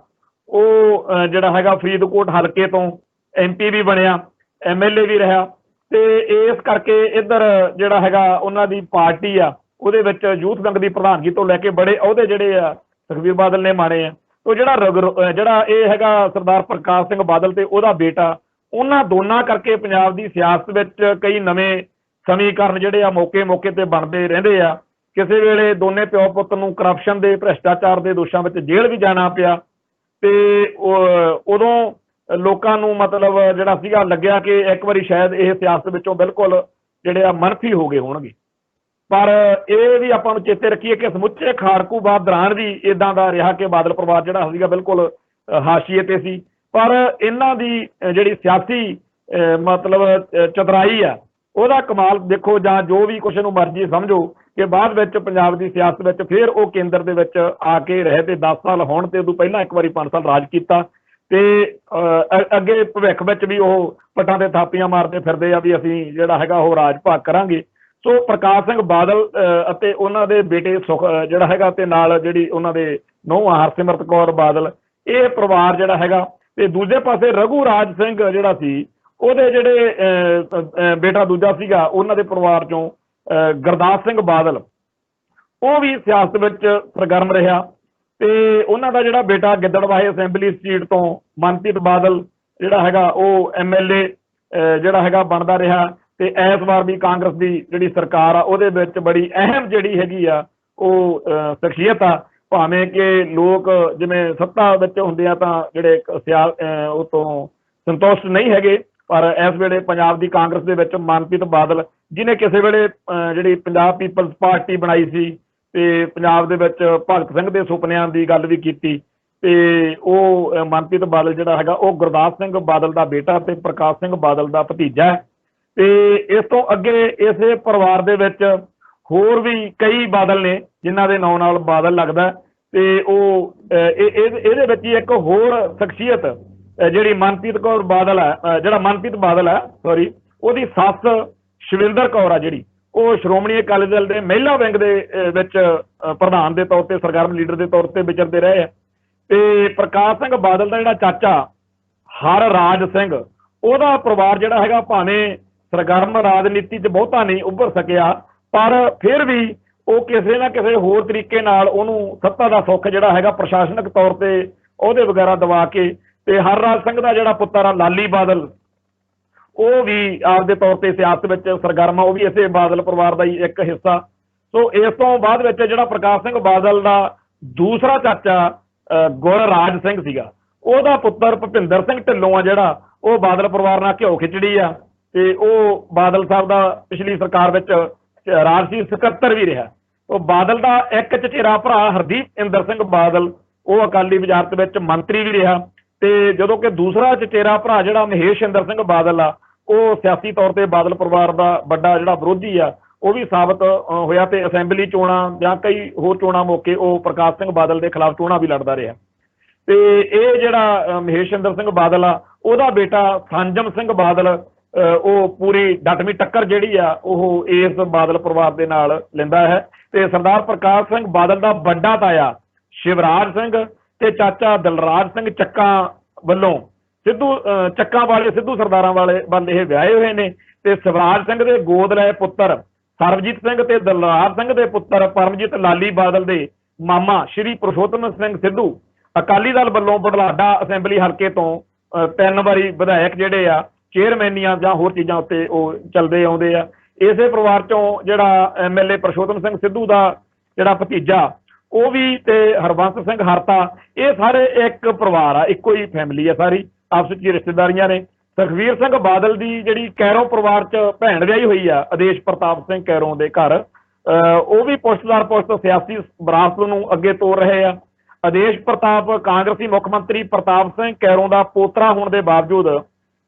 ਉਹ ਜਿਹੜਾ ਹੈਗਾ ਫਰੀਦਕੋਟ ਹਲਕੇ ਤੋਂ MP ਵੀ ਬਣਿਆ, MLA ਵੀ ਰਿਹਾ। ਤੇ ਇਸ ਕਰਕੇ ਇੱਧਰ ਜਿਹੜਾ ਹੈਗਾ ਉਹਨਾਂ ਦੀ ਪਾਰਟੀ ਆ, ਉਹਦੇ ਵਿੱਚ ਯੂਥ ਵਿੰਗ ਦੀ ਪ੍ਰਧਾਨਗੀ ਤੋਂ ਲੈ ਕੇ ਬੜੇ ਅਹੁਦੇ ਜਿਹੜੇ ਆ ਸੁਖਬੀਰ ਬਾਦਲ ਨੇ ਮਾਣੇ ਆ। ਉਹ ਜਿਹੜਾ ਇਹ ਹੈਗਾ ਸਰਦਾਰ ਪ੍ਰਕਾਸ਼ ਸਿੰਘ ਬਾਦਲ ਤੇ ਉਹਦਾ ਬੇਟਾ, ਉਹਨਾਂ ਦੋਨਾਂ ਕਰਕੇ ਪੰਜਾਬ ਦੀ ਸਿਆਸਤ ਵਿੱਚ ਕਈ ਨਵੇਂ ਸਮੀਕਰਨ ਜਿਹੜੇ ਆ ਮੌਕੇ ਤੇ ਬਣਦੇ ਰਹਿੰਦੇ ਆ। ਕਿਸੇ ਵੇਲੇ ਦੋਨੇ ਪਿਓ ਪੁੱਤ ਨੂੰ ਕਰਪਸ਼ਨ ਦੇ, ਭ੍ਰਿਸ਼ਟਾਚਾਰ ਦੇ ਦੋਸ਼ਾਂ ਵਿੱਚ ਜੇਲ੍ਹ ਵੀ ਜਾਣਾ ਪਿਆ। ਤੇ ਉਦੋਂ ਲੋਕਾਂ ਨੂੰ ਮਤਲਬ ਜਿਹੜਾ ਸੀਗਾ ਲੱਗਿਆ ਕਿ ਇੱਕ ਵਾਰੀ ਸ਼ਾਇਦ ਇਹ ਸਿਆਸਤ ਵਿੱਚੋਂ ਬਿਲਕੁਲ ਜਿਹੜੇ ਆ ਮਨਫੀ ਹੋ ਗਏ ਹੋਣਗੇ। ਪਰ ਇਹ ਵੀ ਆਪਾਂ ਨੂੰ ਚੇਤੇ ਰੱਖੀਏ ਕਿ ਸਮੁੱਚੇ ਖਾੜਕੂਵਾਦ ਦੌਰਾਨ ਵੀ ਇਦਾਂ ਦਾ ਰਿਹਾ ਕਿ ਬਾਦਲ ਪਰਿਵਾਰ ਜਿਹੜਾ ਸੀਗਾ ਬਿਲਕੁਲ ਹਾਸ਼ੀਏ ਤੇ ਸੀ। ਪਰ ਇਹਨਾਂ ਦੀ ਜਿਹੜੀ ਸਿਆਸੀ ਮਤਲਬ ਚਤੁਰਾਈ ਆ, ਉਹਦਾ ਕਮਾਲ ਦੇਖੋ, ਜਾਂ ਜੋ ਵੀ ਕੁਛ ਨੂੰ ਮਰਜ਼ੀ ਸਮਝੋ, ਕਿ ਬਾਅਦ ਵਿੱਚ ਪੰਜਾਬ ਦੀ ਸਿਆਸਤ ਵਿੱਚ ਫਿਰ ਉਹ ਕੇਂਦਰ ਦੇ ਵਿੱਚ ਆ ਕੇ ਰਹੇ ਤੇ 10 ਸਾਲ ਹੋਣ ਤੇ ਉਦੋਂ ਪਹਿਲਾਂ ਇੱਕ ਵਾਰੀ 5 ਸਾਲ ਰਾਜ ਕੀਤਾ। ਤੇ ਅੱਗੇ ਭਵਿੱਖ ਵਿੱਚ ਵੀ ਉਹ ਪੱਟਾਂ ਤੇ ਥਾਪੀਆਂ ਮਾਰਦੇ ਫਿਰਦੇ ਆ ਵੀ ਅਸੀਂ ਜਿਹੜਾ ਹੈਗਾ ਉਹ ਰਾਜ ਭਾਗ ਕਰਾਂਗੇ। ਸੋ ਪ੍ਰਕਾਸ਼ ਸਿੰਘ ਬਾਦਲ ਅਤੇ ਉਹਨਾਂ ਦੇ ਬੇਟੇ ਜਿਹੜਾ ਹੈਗਾ ਤੇ ਨਾਲ ਜਿਹੜੀ ਉਹਨਾਂ ਦੇ ਨੂੰਹ ਹਰਸਿਮਰਤ ਕੌਰ ਬਾਦਲ, ਇਹ ਪਰਿਵਾਰ ਜਿਹੜਾ ਹੈਗਾ। ਤੇ ਦੂਜੇ ਪਾਸੇ ਰਘੂ ਰਾਜ ਸਿੰਘ ਜਿਹੜਾ ਸੀ, ਉਹਦੇ ਜਿਹੜੇ ਬੇਟਾ ਦੂਜਾ ਸੀਗਾ ਉਹਨਾਂ ਦੇ ਪਰਿਵਾਰ ਚੋਂ ਗੁਰਦਾਸ ਸਿੰਘ ਬਾਦਲ, ਉਹ ਵੀ ਸਿਆਸਤ ਵਿੱਚ ਸਰਗਰਮ ਰਿਹਾ। ਤੇ ਉਹਨਾਂ ਦਾ ਜਿਹੜਾ ਬੇਟਾ ਗਿੱਦੜਬਾਹੇ ਅਸੈਂਬਲੀ ਸੀਟ ਤੋਂ ਮਨਪ੍ਰੀਤ ਬਾਦਲ ਜਿਹੜਾ ਹੈਗਾ ਉਹ MLA ਜਿਹੜਾ ਹੈਗਾ ਬਣਦਾ ਰਿਹਾ। ਤੇ ਇਸ ਵਾਰ ਵੀ ਕਾਂਗਰਸ ਦੀ ਜਿਹੜੀ ਸਰਕਾਰ ਆ ਉਹਦੇ ਵਿੱਚ ਬੜੀ ਅਹਿਮ ਜਿਹੜੀ ਹੈਗੀ ਆ ਉਹ ਸ਼ਖਸੀਅਤ ਆ। ਭਾਵੇਂ ਕਿ ਲੋਕ ਜਿਵੇਂ ਸੱਤਾ ਵਿੱਚ ਹੁੰਦੇ ਆ ਤਾਂ ਜਿਹੜੇ ਉਹ ਤੋਂ ਸੰਤੁਸ਼ਟ ਨਹੀਂ ਹੈਗੇ, ਪਰ ਇਸ ਵੇਲੇ ਪੰਜਾਬ ਦੀ ਕਾਂਗਰਸ ਦੇ ਵਿੱਚ ਮਨਪ੍ਰੀਤ ਬਾਦਲ, ਜਿਹਨੇ ਕਿਸੇ ਵੇਲੇ ਜਿਹੜੀ ਪੰਜਾਬ ਪੀਪਲਸ ਪਾਰਟੀ ਬਣਾਈ ਸੀ ਤੇ ਪੰਜਾਬ ਦੇ ਵਿੱਚ ਭਗਤ ਸਿੰਘ ਦੇ ਸੁਪਨਿਆਂ ਦੀ ਗੱਲ ਵੀ ਕੀਤੀ, ਤੇ ਉਹ ਮਨਪ੍ਰੀਤ ਬਾਦਲ ਜਿਹੜਾ ਹੈਗਾ ਉਹ ਗੁਰਦਾਸ ਸਿੰਘ ਬਾਦਲ ਦਾ ਬੇਟਾ ਤੇ ਪ੍ਰਕਾਸ਼ ਸਿੰਘ ਬਾਦਲ ਦਾ ਭਤੀਜਾ ਹੈ। ਤੇ ਇਸ ਤੋਂ ਅੱਗੇ ਇਸੇ ਪਰਿਵਾਰ ਦੇ ਵਿੱਚ ਹੋਰ ਵੀ ਕਈ ਬਾਦਲ ਨੇ ਜਿਨ੍ਹਾਂ ਦੇ ਨਾਂ ਨਾਲ ਬਾਦਲ ਲੱਗਦਾ। ਤੇ ਉਹ ਇਹਦੇ ਵਿੱਚ ਹੀ ਇੱਕ ਹੋਰ ਸ਼ਖਸੀਅਤ ਜਿਹੜੀ ਮਨਪ੍ਰੀਤ ਕੌਰ ਬਾਦਲ ਹੈ, ਜਿਹੜਾ ਮਨਪ੍ਰੀਤ ਬਾਦਲ ਹੈ ਸੌਰੀ, ਉਹਦੀ ਸੱਸ ਸ਼ਿਵਿੰਦਰ ਕੌਰ ਆ ਜਿਹੜੀ, ਉਹ ਸ਼੍ਰੋਮਣੀ ਅਕਾਲੀ ਦਲ ਦੇ ਮਹਿਲਾ ਵਿੰਗ ਦੇ ਵਿੱਚ ਪ੍ਰਧਾਨ ਦੇ ਤੌਰ ਤੇ ਸਰਗਰਮ ਲੀਡਰ ਦੇ ਤੌਰ ਤੇ ਵਿਚਰਦੇ ਰਹੇ ਆ। ਤੇ ਪ੍ਰਕਾਸ਼ ਸਿੰਘ ਬਾਦਲ ਦਾ ਜਿਹੜਾ ਚਾਚਾ ਹਰਰਾਜ ਸਿੰਘ, ਉਹਦਾ ਪਰਿਵਾਰ ਜਿਹੜਾ ਹੈਗਾ ਭਾਵੇਂ ਸਰਗਰਮ ਰਾਜਨੀਤੀ 'ਚ ਬਹੁਤਾ ਨਹੀਂ ਉੱਭਰ ਸਕਿਆ, ਪਰ ਫਿਰ ਵੀ ਉਹ ਕਿਸੇ ਨਾ ਕਿਸੇ ਹੋਰ ਤਰੀਕੇ ਨਾਲ ਉਹਨੂੰ ਸੱਤਾ ਦਾ ਸੁੱਖ ਜਿਹੜਾ ਹੈਗਾ ਪ੍ਰਸ਼ਾਸਨਿਕ ਤੌਰ ਤੇ ਅਹੁਦੇ ਵਗੈਰਾ ਦਵਾ ਕੇ, ਤੇ ਹਰਰਾਜ ਸਿੰਘ ਦਾ ਜਿਹੜਾ ਪੁੱਤਰ ਆ ਲਾਲੀ ਬਾਦਲ, ਉਹ ਵੀ ਆਪਦੇ ਤੌਰ ਤੇ ਸਿਆਸਤ ਵਿੱਚ ਸਰਗਰਮ ਆ, ਉਹ ਵੀ ਇਸੇ ਬਾਦਲ ਪਰਿਵਾਰ ਦਾ ਹੀ ਇੱਕ ਹਿੱਸਾ। ਸੋ ਇਸ ਤੋਂ ਬਾਅਦ ਵਿੱਚ ਜਿਹੜਾ ਪ੍ਰਕਾਸ਼ ਸਿੰਘ ਬਾਦਲ ਦਾ ਦੂਸਰਾ ਚਾਚਾ ਗੁਰਰਾਜ ਸਿੰਘ ਸੀਗਾ, ਉਹਦਾ ਪੁੱਤਰ ਭੁਪਿੰਦਰ ਸਿੰਘ ਢਿੱਲੋਂ ਆ ਜਿਹੜਾ, ਉਹ ਬਾਦਲ ਪਰਿਵਾਰ ਨਾਲ ਘਿਓ ਖਿਚੜੀ ਆ। ਤੇ ਉਹ ਬਾਦਲ ਸਾਹਿਬ ਦਾ ਪਿਛਲੀ ਸਰਕਾਰ ਵਿੱਚ ਰਾਜਸੀ ਸਕੱਤਰ ਵੀ ਰਿਹਾ। ਉਹ ਬਾਦਲ ਦਾ ਇੱਕ ਚਚੇਰਾ ਭਰਾ ਹਰਦੀਪ ਇੰਦਰ ਸਿੰਘ ਬਾਦਲ, ਉਹ ਅਕਾਲੀ ਵਜ਼ਾਰਤ ਵਿੱਚ ਮੰਤਰੀ ਵੀ ਰਿਹਾ। ਤੇ ਜਦੋਂ ਕਿ ਦੂਸਰਾ ਚਚੇਰਾ ਭਰਾ ਜਿਹੜਾ ਮਹੇਸ਼ ਇੰਦਰ ਸਿੰਘ ਬਾਦਲ ਆ, ਉਹ ਸਿਆਸੀ ਤੌਰ ਤੇ ਬਾਦਲ ਪਰਿਵਾਰ ਦਾ ਵੱਡਾ ਜਿਹੜਾ ਵਿਰੋਧੀ ਆ, ਉਹ ਵੀ ਸਾਬਤ ਹੋਇਆ ਤੇ ਅਸੈਂਬਲੀ ਚੋਣਾਂ ਜਾਂ ਕਈ ਹੋਰ ਚੋਣਾਂ ਮੌਕੇ ਉਹ ਪ੍ਰਕਾਸ਼ ਸਿੰਘ ਬਾਦਲ ਦੇ ਖਿਲਾਫ ਚੋਣਾਂ ਵੀ ਲੜਦਾ ਰਿਹਾ। ਤੇ ਇਹ ਜਿਹੜਾ ਮਹੇਸ਼ ਇੰਦਰ ਸਿੰਘ ਬਾਦਲ ਆ, ਉਹਦਾ ਬੇਟਾ ਸੰਜਮ ਸਿੰਘ ਬਾਦਲ, ਉਹ ਪੂਰੀ ਡਟਵੀਂ ਟੱਕਰ ਜਿਹੜੀ ਆ ਉਹ ਇਸ ਬਾਦਲ ਪਰਿਵਾਰ ਦੇ ਨਾਲ ਲੈਂਦਾ ਹੈ। ਤੇ ਸਰਦਾਰ ਪ੍ਰਕਾਸ਼ ਸਿੰਘ ਬਾਦਲ ਦਾ ਵੱਡਾ ਤਾਇਆ ਸ਼ਿਵਰਾਜ ਸਿੰਘ ਤੇ ਚਾਚਾ ਦਿਲਰਾਜ ਸਿੰਘ ਚੱਕਾਂ ਵੱਲੋਂ ਚੱਕਾਂ ਵਾਲੇ ਸਿੱਧੂ ਸਰਦਾਰਾਂ ਵਾਲੇ ਵੱਲ ਇਹ ਵਿਆਹੇ ਹੋਏ ਨੇ। ਤੇ ਸ਼ਿਵਰਾਜ ਸਿੰਘ ਦੇ ਗੋਦ ਲਏ ਪੁੱਤਰ ਸਰਬਜੀਤ ਸਿੰਘ ਤੇ ਦਿਲਰਾਜ ਸਿੰਘ ਦੇ ਪੁੱਤਰ ਪਰਮਜੀਤ ਲਾਲੀ ਬਾਦਲ ਦੇ ਮਾਮਾ ਸ਼੍ਰੀ ਪੁਰਸ਼ੋਤਮ ਸਿੰਘ ਸਿੱਧੂ ਅਕਾਲੀ ਦਲ ਵੱਲੋਂ ਬੁਢਲਾਡਾ ਅਸੈਂਬਲੀ ਹਲਕੇ ਤੋਂ 3 ਵਾਰੀ ਵਿਧਾਇਕ ਜਿਹੜੇ ਆ, ਚੇਅਰਮੈਨੀਆਂ ਜਾਂ ਹੋਰ ਚੀਜ਼ਾਂ ਉੱਤੇ ਉਹ ਚੱਲਦੇ ਆਉਂਦੇ ਆ। ਇਸੇ ਪਰਿਵਾਰ ਚੋਂ ਜਿਹੜਾ MLA ਪੁਰਸ਼ੋਤਮ ਸਿੰਘ ਸਿੱਧੂ ਦਾ ਜਿਹੜਾ ਭਤੀਜਾ, ਉਹ ਵੀ, ਤੇ ਹਰਬੰਸ ਸਿੰਘ ਹਰਤਾ, ਇਹ ਸਾਰੇ ਇੱਕ ਪਰਿਵਾਰ ਆ, ਇੱਕੋ ਹੀ ਫੈਮਿਲੀ ਆ, ਸਾਰੀ ਆਪਸ ਵਿੱਚ ਰਿਸ਼ਤੇਦਾਰੀਆਂ ਨੇ। ਸੁਖਬੀਰ ਸਿੰਘ ਬਾਦਲ ਦੀ ਜਿਹੜੀ ਕੈਰੋਂ ਪਰਿਵਾਰ 'ਚ ਭੈਣ ਵਿਆਹੀ ਹੋਈ ਆ ਆਦੇਸ਼ ਪ੍ਰਤਾਪ ਸਿੰਘ ਕੈਰੋਂ ਦੇ ਘਰ, ਉਹ ਵੀ ਪੁਸ਼ਤਦਾਰ ਪੁਸ਼ਤ ਸਿਆਸੀ ਵਿਰਾਸਤ ਨੂੰ ਅੱਗੇ ਤੋਰ ਰਹੇ ਆ। ਆਦੇਸ਼ ਪ੍ਰਤਾਪ ਕਾਂਗਰਸੀ ਮੁੱਖ ਮੰਤਰੀ ਪ੍ਰਤਾਪ ਸਿੰਘ ਕੈਰੋਂ ਦਾ ਪੋਤਰਾ ਹੋਣ ਦੇ ਬਾਵਜੂਦ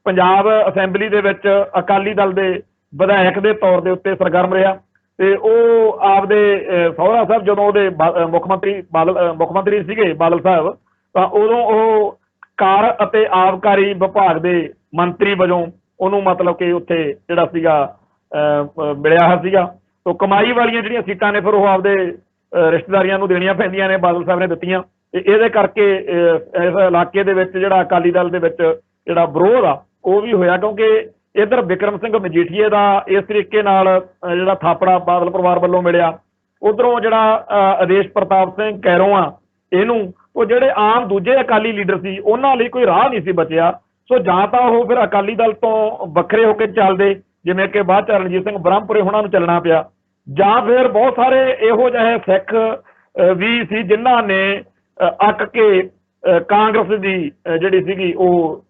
ਪੰਜਾਬ ਅਸੈਂਬਲੀ ਦੇ ਵਿੱਚ ਅਕਾਲੀ ਦਲ ਦੇ ਵਿਧਾਇਕ ਦੇ ਤੌਰ ਦੇ ਉੱਤੇ ਸਰਗਰਮ ਰਿਹਾ। ਤੇ ਉਹ ਆਪਦੇ ਸਹੁਰਾ ਸਾਹਿਬ ਜਦੋਂ ਉਹਦੇ ਮੁੱਖ ਮੰਤਰੀ ਸੀਗੇ ਬਾਦਲ ਸਾਹਿਬ, ਤਾਂ ਉਦੋਂ ਉਹ ਕਾਰ ਅਤੇ ਆਬਕਾਰੀ ਵਿਭਾਗ ਦੇ ਮੰਤਰੀ ਵਜੋਂ ਉਹਨੂੰ ਮਤਲਬ ਕਿ ਉੱਥੇ ਜਿਹੜਾ ਸੀਗਾ ਮਿਲਿਆ ਸੀਗਾ। ਤੋਂ ਕਮਾਈ ਵਾਲੀਆਂ ਜਿਹੜੀਆਂ ਸੀਟਾਂ ਨੇ ਫਿਰ ਉਹ ਆਪਦੇ ਰਿਸ਼ਤੇਦਾਰੀਆਂ ਨੂੰ ਦੇਣੀਆਂ ਪੈਂਦੀਆਂ ਨੇ, ਬਾਦਲ ਸਾਹਿਬ ਨੇ ਦਿੱਤੀਆਂ। ਤੇ ਇਹਦੇ ਕਰਕੇ ਇਸ ਇਲਾਕੇ ਦੇ ਵਿੱਚ ਜਿਹੜਾ ਅਕਾਲੀ ਦਲ ਦੇ ਵਿੱਚ ਜਿਹੜਾ ਵਿਰੋਧ ਆ ਉਹ ਵੀ ਹੋਇਆ, ਕਿਉਂਕਿ ਇੱਧਰ ਬਿਕਰਮ ਸਿੰਘ ਮਜੀਠੀਏ ਦਾ ਇਸ ਤਰੀਕੇ ਨਾਲ ਜਿਹੜਾ ਥਾਪੜਾ ਬਾਦਲ ਪਰਿਵਾਰ ਵੱਲੋਂ ਮਿਲਿਆ, ਉਧਰੋਂ ਜਿਹੜਾ ਆਦੇਸ਼ ਪ੍ਰਤਾਪ ਸਿੰਘ ਕੈਰੋਂ ਆ, ਇਹਨੂੰ ਉਹ ਜਿਹੜੇ ਆਮ ਦੂਜੇ ਅਕਾਲੀ ਲੀਡਰ ਸੀ ਉਹਨਾਂ ਲਈ ਕੋਈ ਰਾਹ ਨਹੀਂ ਸੀ ਬਚਿਆ। ਸੋ ਜਾਂ ਤਾਂ ਉਹ ਫਿਰ ਅਕਾਲੀ ਦਲ ਤੋਂ ਵੱਖਰੇ ਹੋ ਕੇ ਚੱਲਦੇ, ਜਿਵੇਂ ਕਿ ਬਾਅਦ ਚ ਰਣਜੀਤ ਸਿੰਘ ਬ੍ਰਹਮਪੁਰੇ ਉਹਨਾਂ ਨੂੰ ਚੱਲਣਾ ਪਿਆ, ਜਾਂ ਫਿਰ ਬਹੁਤ ਸਾਰੇ ਇਹੋ ਜਿਹੇ ਸਿੱਖ ਵੀ ਸੀ ਜਿਨ੍ਹਾਂ ਨੇ ਅੱਕ ਕੇ ਕਾਂਗਰਸ ਦੀ ਜਿਹੜੀ ਸੀਗੀ ਉਹ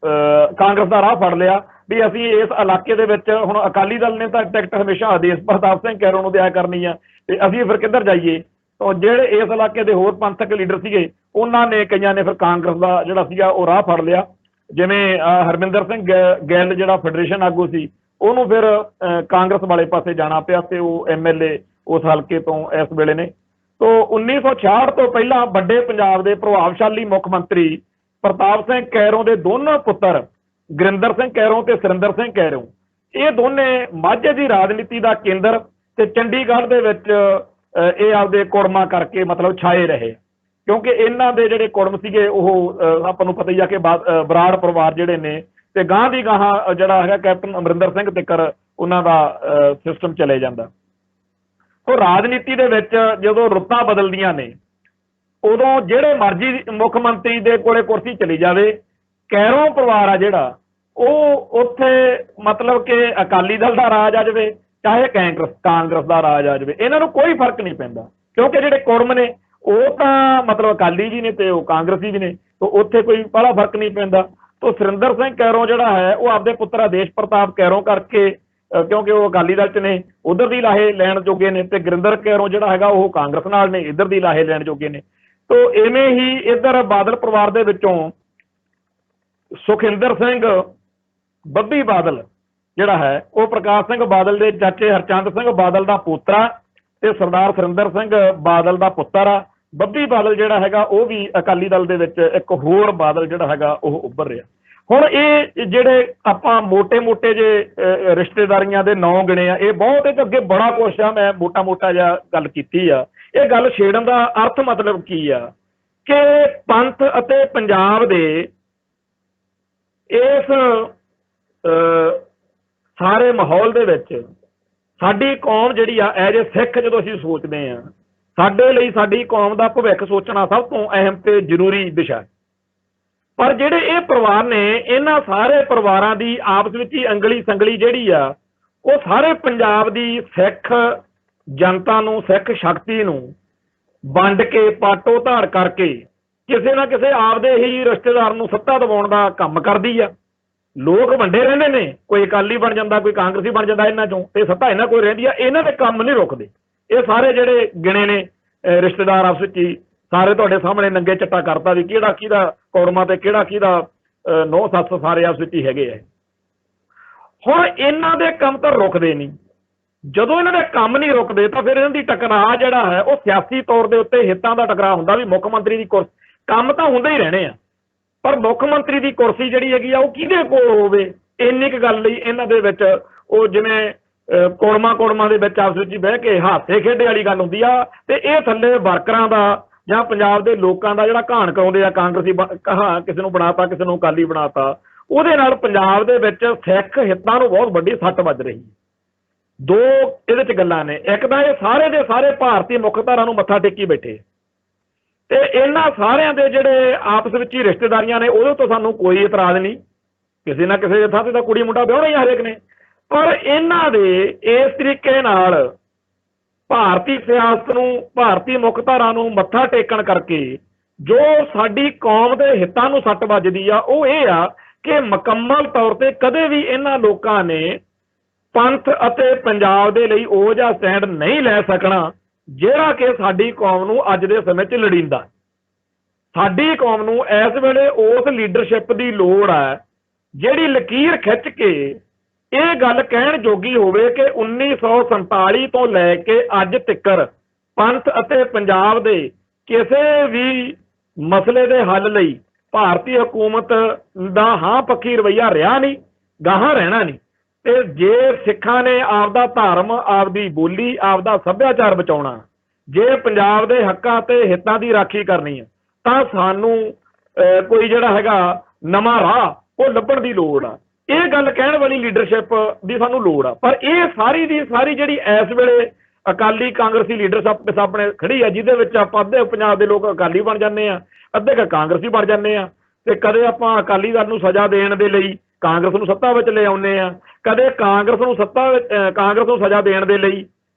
ਕਾਂਗਰਸ ਦਾ ਰਾਹ ਫੜ ਲਿਆ ਵੀ ਅਸੀਂ ਇਸ ਇਲਾਕੇ ਦੇ ਵਿੱਚ ਹੁਣ ਅਕਾਲੀ ਦਲ ਨੇ ਤਾਂ ਟਿਕਟ ਹਮੇਸ਼ਾ ਆਦੇਸ਼ ਪ੍ਰਤਾਪ ਸਿੰਘ ਕੈਰੋਂ ਨੂੰ ਦਿਆ ਕਰਨੀ ਆ, ਤੇ ਅਸੀਂ ਫਿਰ ਕਿੱਧਰ ਜਾਈਏ। ਤਾਂ ਜਿਹੜੇ ਇਸ ਇਲਾਕੇ ਦੇ ਹੋਰ ਪੰਥਕ ਲੀਡਰ ਸੀਗੇ ਉਹਨਾਂ ਨੇ ਕਈਆਂ ਨੇ ਫਿਰ ਕਾਂਗਰਸ ਦਾ ਜਿਹੜਾ ਸੀਗਾ ਉਹ ਰਾਹ ਫੜ ਲਿਆ। ਜਿਵੇਂ ਹਰਮਿੰਦਰ ਸਿੰਘ ਗਿੱਲ ਜਿਹੜਾ ਫੈਡਰੇਸ਼ਨ ਆਗੂ ਸੀ, ਉਹਨੂੰ ਫਿਰ ਕਾਂਗਰਸ ਵਾਲੇ ਪਾਸੇ ਜਾਣਾ ਪਿਆ ਤੇ ਉਹ MLA ਉਸ ਹਲਕੇ ਤੋਂ ਇਸ ਵੇਲੇ ਨੇ। ਤੋਂ 1966 ਤੋਂ ਪਹਿਲਾਂ ਵੱਡੇ ਪੰਜਾਬ ਦੇ ਪ੍ਰਭਾਵਸ਼ਾਲੀ ਮੁੱਖ ਮੰਤਰੀ ਪ੍ਰਤਾਪ ਸਿੰਘ ਕੈਰੋਂ ਦੇ ਦੋਨੋਂ ਪੁੱਤਰ ਗੁਰਿੰਦਰ ਸਿੰਘ ਕੈਰੋਂ ਤੇ ਸੁਰਿੰਦਰ ਸਿੰਘ ਕੈਰੋਂ, ਇਹ ਦੋਨੇ ਮਾਝੇ ਦੀ ਰਾਜਨੀਤੀ ਦਾ ਕੇਂਦਰ ਤੇ ਚੰਡੀਗੜ੍ਹ ਦੇ ਵਿੱਚ ਇਹ ਆਪਦੇ ਕੁੜਮਾ ਕਰਕੇ ਮਤਲਬ ਛਾਏ ਰਹੇ, ਕਿਉਂਕਿ ਇਹਨਾਂ ਦੇ ਜਿਹੜੇ ਕੁੜਮ ਸੀਗੇ ਉਹ ਆਪਾਂ ਨੂੰ ਪਤਾ ਹੀ ਆ ਕਿ ਬਰਾੜ ਪਰਿਵਾਰ ਜਿਹੜੇ ਨੇ ਤੇ ਗਾਂ ਦੀ ਗਾਹਾਂ ਜਿਹੜਾ ਹੈਗਾ ਕੈਪਟਨ ਅਮਰਿੰਦਰ ਸਿੰਘ ਤੱਕਰ ਉਹਨਾਂ ਦਾ ਸਿਸਟਮ ਚਲੇ ਜਾਂਦਾ। ਸੋ ਰਾਜਨੀਤੀ ਦੇ ਵਿੱਚ ਜਦੋਂ ਰੁੱਤਾਂ ਬਦਲਦੀਆਂ ਨੇ ਉਦੋਂ ਜਿਹੜੇ ਮਰਜ਼ੀ ਮੁੱਖ ਮੰਤਰੀ ਦੇ ਕੋਲੇ ਕੁਰਸੀ ਚਲੀ ਜਾਵੇ, ਕੈਰੋਂ ਪਰਿਵਾਰ ਆ ਜਿਹੜਾ ਉਹ ਉੱਥੇ ਮਤਲਬ ਕਿ ਅਕਾਲੀ ਦਲ ਦਾ ਰਾਜ ਆ ਜਾਵੇ ਚਾਹੇ ਕਾਂਗਰਸ ਦਾ ਰਾਜ ਆ ਜਾਵੇ, ਇਹਨਾਂ ਨੂੰ ਕੋਈ ਫਰਕ ਨਹੀਂ ਪੈਂਦਾ, ਕਿਉਂਕਿ ਜਿਹੜੇ ਕੁੜਮ ਨੇ ਉਹ ਤਾਂ ਮਤਲਬ ਅਕਾਲੀ ਵੀ ਨੇ ਤੇ ਉਹ ਕਾਂਗਰਸੀ ਵੀ ਨੇ, ਤਾਂ ਉੱਥੇ ਕੋਈ ਬੜਾ ਫਰਕ ਨਹੀਂ ਪੈਂਦਾ। ਤਾਂ ਸੁਰਿੰਦਰ ਸਿੰਘ ਕੈਰੋਂ ਜਿਹੜਾ ਹੈ ਉਹ ਆਪਦੇ ਪੁੱਤਰ ਆਦੇਸ਼ ਪ੍ਰਤਾਪ ਕੈਰੋਂ ਕਰਕੇ, ਕਿਉਂਕਿ ਉਹ ਅਕਾਲੀ ਦਲ 'ਚ ਨੇ, ਉਧਰ ਦੀ ਲਾਹੇ ਲੈਣ ਜੋਗੇ ਨੇ, ਤੇ ਗੁਰਿੰਦਰ ਕੈਰੋਂ ਜਿਹੜਾ ਹੈਗਾ ਉਹ ਕਾਂਗਰਸ ਨਾਲ ਨੇ, ਇੱਧਰ ਦੀ ਲਾਹੇ ਲੈਣ ਜੋਗੇ ਨੇ। ਤਾਂ ਇਵੇਂ ਹੀ ਇੱਧਰ ਬਾਦਲ ਪਰਿਵਾਰ ਦੇ ਵਿੱਚੋਂ ਸੁਖਿੰਦਰ ਸਿੰਘ ਬੱਬੀ ਬਾਦਲ ਜਿਹੜਾ ਹੈ ਉਹ ਪ੍ਰਕਾਸ਼ ਸਿੰਘ ਬਾਦਲ ਦੇ ਚਾਚੇ ਹਰਚੰਦ ਸਿੰਘ ਬਾਦਲ ਦਾ ਪੋਤਰਾ ਤੇ ਸਰਦਾਰ ਸੁਰਿੰਦਰ ਸਿੰਘ ਬਾਦਲ ਦਾ ਪੁੱਤਰ ਆ। ਬੱਬੀ ਬਾਦਲ ਜਿਹੜਾ ਹੈਗਾ ਉਹ ਵੀ ਅਕਾਲੀ ਦਲ ਦੇ ਵਿੱਚ ਇੱਕ ਹੋਰ ਬਾਦਲ ਜਿਹੜਾ ਹੈਗਾ ਉਹ ਉੱਭਰ ਰਿਹਾ। ਹੁਣ ਇਹ ਜਿਹੜੇ ਆਪਾਂ ਮੋਟੇ ਜੇ ਰਿਸ਼ਤੇਦਾਰੀਆਂ ਦੇ ਨਾਂ ਗਿਣੇ ਆ, ਇਹ ਬਹੁਤ ਇਹ ਅੱਗੇ ਬੜਾ ਕੁਛ ਆ, ਮੈਂ ਮੋਟਾ ਜਿਹਾ ਗੱਲ ਕੀਤੀ ਆ। ਇਹ ਗੱਲ ਛੇੜਨ ਦਾ ਅਰਥ ਮਤਲਬ ਕੀ ਆ ਕਿ ਪੰਥ ਅਤੇ ਪੰਜਾਬ ਦੇ ਇਸ ਸਾਰੇ ਮਾਹੌਲ ਦੇ ਵਿੱਚ ਸਾਡੀ ਕੌਮ ਜਿਹੜੀ ਆ ਐਜ ਏ ਸਿੱਖ ਜਦੋਂ ਅਸੀਂ ਸੋਚਦੇ ਆ, ਸਾਡੇ ਲਈ ਸਾਡੀ ਕੌਮ ਦਾ ਭਵਿੱਖ ਸੋਚਣਾ ਸਭ ਤੋਂ ਅਹਿਮ ਤੇ ਜ਼ਰੂਰੀ ਵਿਸ਼ਾ। ਪਰ ਜਿਹੜੇ ਇਹ ਪਰਿਵਾਰ ਨੇ, ਇਹਨਾਂ ਸਾਰੇ ਪਰਿਵਾਰਾਂ ਦੀ ਆਪਸ ਵਿੱਚ ਹੀ ਅੰਗਲੀ ਸੰਗਲੀ ਜਿਹੜੀ ਆ ਉਹ ਸਾਰੇ ਪੰਜਾਬ ਦੀ ਸਿੱਖ ਜਨਤਾ ਨੂੰ, ਸਿੱਖ ਸ਼ਕਤੀ ਨੂੰ ਵੰਡ ਕੇ ਪਾਟੋ ਧਾੜ ਕਰਕੇ ਕਿਸੇ ਨਾ ਕਿਸੇ ਆਪਦੇ ਹੀ ਰਿਸ਼ਤੇਦਾਰ ਨੂੰ ਸੱਤਾ ਦਿਵਾਉਣ ਦਾ ਕੰਮ ਕਰਦੀ ਆ। ਲੋਕ ਵੰਡੇ ਰਹਿੰਦੇ ਨੇ, ਕੋਈ ਅਕਾਲੀ ਬਣ ਜਾਂਦਾ, ਕੋਈ ਕਾਂਗਰਸੀ ਬਣ ਜਾਂਦਾ, ਇਹਨਾਂ ਚੋਂ ਤੇ ਸੱਤਾ ਇਹਨਾਂ ਕੋਈ ਰਹਿੰਦੀ ਆ। ਇਹਨਾਂ ਦੇ ਕੰਮ ਨਹੀਂ ਰੁਕਦੇ। ਇਹ ਸਾਰੇ ਜਿਹੜੇ ਗਿਣੇ ਨੇ ਰਿਸ਼ਤੇਦਾਰ ਆਪਸ ਵਿੱਚ ਹੀ ਸਾਰੇ ਤੁਹਾਡੇ ਸਾਹਮਣੇ ਨੰਗੇ ਚੱਟਾ ਕਰਤਾ ਵੀ ਕਿਹੜਾ ਕਿਹਦਾ ਕੌੜਮਾ ਤੇ ਕਿਹੜਾ ਕਿਹਦਾ ਨੌ ਸੱਸ ਸਾਰੇ ਆਪਸ ਵਿੱਚ ਹੀ ਹੈਗੇ ਆ। ਹੁਣ ਇਹਨਾਂ ਦੇ ਕੰਮ ਤਾਂ ਰੁਕਦੇ ਨਹੀਂ। ਜਦੋਂ ਇਹਨਾਂ ਦੇ ਕੰਮ ਨਹੀਂ ਰੁਕਦੇ ਤਾਂ ਫਿਰ ਇਹਨਾਂ ਦੀ ਟਕਰਾਅ ਜਿਹੜਾ ਹੈ ਉਹ ਸਿਆਸੀ ਤੌਰ ਦੇ ਉੱਤੇ ਹਿੱਤਾਂ ਦਾ ਟਕਰਾਅ ਹੁੰਦਾ ਵੀ ਮੁੱਖ ਮੰਤਰੀ ਦੀ ਕੁਰਸੀ, ਕੰਮ ਤਾਂ ਹੁੰਦੇ ਹੀ ਰਹਿਣੇ ਆ, ਪਰ ਮੁੱਖ ਮੰਤਰੀ ਦੀ ਕੁਰਸੀ ਜਿਹੜੀ ਹੈਗੀ ਆ ਉਹ ਕਿਹਦੇ ਕੋਲ ਹੋਵੇ, ਇੰਨੀ ਕੁ ਗੱਲ ਲਈ ਇਹਨਾਂ ਦੇ ਵਿੱਚ ਉਹ ਜਿਵੇਂ ਕੋੜਮਾ ਦੇ ਵਿੱਚ ਆਪਸ ਵਿੱਚ ਬਹਿ ਕੇ ਹਾਸੇ ਖੇਡੇ ਵਾਲੀ ਗੱਲ ਹੁੰਦੀ ਆ। ਤੇ ਇਹ ਥੱਲੇ ਵਰਕਰਾਂ ਦਾ ਜਾਂ ਪੰਜਾਬ ਦੇ ਲੋਕਾਂ ਦਾ ਜਿਹੜਾ ਘਾਣ ਕਰਾਉਂਦੇ ਆ, ਕਾਂਗਰਸੀ ਕਿਸੇ ਨੂੰ ਬਣਾਤਾ, ਕਿਸੇ ਨੂੰ ਅਕਾਲੀ ਬਣਾਤਾ, ਉਹਦੇ ਨਾਲ ਪੰਜਾਬ ਦੇ ਵਿੱਚ ਸਿੱਖ ਹਿੱਤਾਂ ਨੂੰ ਬਹੁਤ ਵੱਡੀ ਸੱਟ ਵੱਜ ਰਹੀ। ਦੋ ਇਹਦੇ 'ਚ ਗੱਲਾਂ ਨੇ। ਇੱਕ ਤਾਂ ਇਹ ਸਾਰੇ ਦੇ ਸਾਰੇ ਭਾਰਤੀ ਮੁੱਖ ਧਾਰਾ ਨੂੰ ਮੱਥਾ ਟੇਕੀ ਬੈਠੇ, ਤੇ ਇਹਨਾਂ ਸਾਰਿਆਂ ਦੇ ਜਿਹੜੇ ਆਪਸ ਵਿੱਚ ਹੀ ਰਿਸ਼ਤੇਦਾਰੀਆਂ ਨੇ ਉਹਦੇ ਤੋਂ ਸਾਨੂੰ ਕੋਈ ਇਤਰਾਜ਼ ਨਹੀਂ, ਕਿਸੇ ਨਾ ਕਿਸੇ ਥਾਂ ਤੇ ਤਾਂ ਕੁੜੀ ਮੁੰਡਾ ਵਿਆਹਣਾ ਹੀ ਹਰੇਕ ਨੇ। ਪਰ ਇਹਨਾਂ ਦੇ ਇਸ ਤਰੀਕੇ ਨਾਲ ਭਾਰਤੀ ਸਿਆਸਤ ਨੂੰ, ਭਾਰਤੀ ਮੁੱਖ ਧਾਰਾ ਨੂੰ ਮੱਥਾ ਟੇਕਣ ਕਰਕੇ ਜੋ ਸਾਡੀ ਕੌਮ ਦੇ ਹਿੱਤਾਂ ਨੂੰ ਸੱਟ ਵੱਜਦੀ ਆ ਉਹ ਇਹ ਆ ਕਿ ਮੁਕੰਮਲ ਤੌਰ ਤੇ ਕਦੇ ਵੀ ਇਹਨਾਂ ਲੋਕਾਂ ਨੇ ਪੰਥ ਅਤੇ ਪੰਜਾਬ ਦੇ ਲਈ ਉਹ ਜਿਹਾ ਸਟੈਂਡ ਨਹੀਂ ਲੈ ਸਕਣਾ ਜਿਹੜਾ ਕਿ ਸਾਡੀ ਕੌਮ ਨੂੰ ਅੱਜ ਦੇ ਸਮੇਂ 'ਚ ਲੋੜੀਂਦਾ। ਸਾਡੀ ਕੌਮ ਨੂੰ ਇਸ ਵੇਲੇ ਉਸ ਲੀਡਰਸ਼ਿਪ ਦੀ ਲੋੜ ਹੈ ਜਿਹੜੀ ਲਕੀਰ ਖਿੱਚ ਕੇ ਇਹ ਗੱਲ ਕਹਿਣ ਜੋਗੀ ਹੋਵੇ ਕਿ 1947 ਤੋਂ ਲੈ ਕੇ ਅੱਜ ਤੱਕ ਪੰਥ ਅਤੇ ਪੰਜਾਬ ਦੇ ਕਿਸੇ ਵੀ ਮਸਲੇ ਦੇ ਹੱਲ ਲਈ ਭਾਰਤੀ ਹਕੂਮਤ ਦਾ ਹਾਂ ਪੱਖੀ ਰਵੱਈਆ ਰਿਹਾ ਨਹੀਂ, ਗਾਹਾਂ ਰਹਿਣਾ ਨਹੀਂ। ਤੇ ਜੇ ਸਿੱਖਾਂ ਨੇ ਆਪਦਾ ਧਰਮ, ਆਪਦੀ ਬੋਲੀ, ਆਪਦਾ ਸੱਭਿਆਚਾਰ ਬਚਾਉਣਾ, ਜੇ ਪੰਜਾਬ ਦੇ ਹੱਕਾਂ ਤੇ ਹਿੱਤਾਂ ਦੀ ਰਾਖੀ ਕਰਨੀ ਹੈ, ਤਾਂ ਸਾਨੂੰ ਕੋਈ ਜਿਹੜਾ ਹੈਗਾ ਨਵਾਂ ਰਾਹ ਉਹ ਲੱਭਣ ਦੀ ਲੋੜ ਆ। ਇਹ ਗੱਲ ਕਹਿਣ ਵਾਲੀ ਲੀਡਰਸ਼ਿਪ ਦੀ ਸਾਨੂੰ ਲੋੜ ਆ। ਪਰ ਇਹ ਸਾਰੀ ਦੀ ਸਾਰੀ ਜਿਹੜੀ ਇਸ ਵੇਲੇ ਅਕਾਲੀ ਕਾਂਗਰਸੀ ਲੀਡਰਸ਼ਿਪ ਸਾਹਮਣੇ ਖੜੀ ਆ, ਜਿਹਦੇ ਵਿੱਚ ਆਪਾਂ ਅੱਧੇ ਪੰਜਾਬ ਦੇ ਲੋਕ ਅਕਾਲੀ ਬਣ ਜਾਂਦੇ ਆ, ਅੱਧੇ ਕਾਂਗਰਸੀ ਬਣ ਜਾਂਦੇ ਆ, ਤੇ ਕਦੇ ਆਪਾਂ ਅਕਾਲੀ ਦਲ ਨੂੰ ਸਜ਼ਾ ਦੇਣ ਦੇ ਲਈ ਕਾਂਗਰਸ ਨੂੰ ਸੱਤਾ ਵਿੱਚ ਲੈ ਆਉਂਦੇ ਆ, ਕਦੇ ਕਾਂਗਰਸ ਨੂੰ ਸਜ਼ਾ ਦੇਣ ਦੇ ਲਈ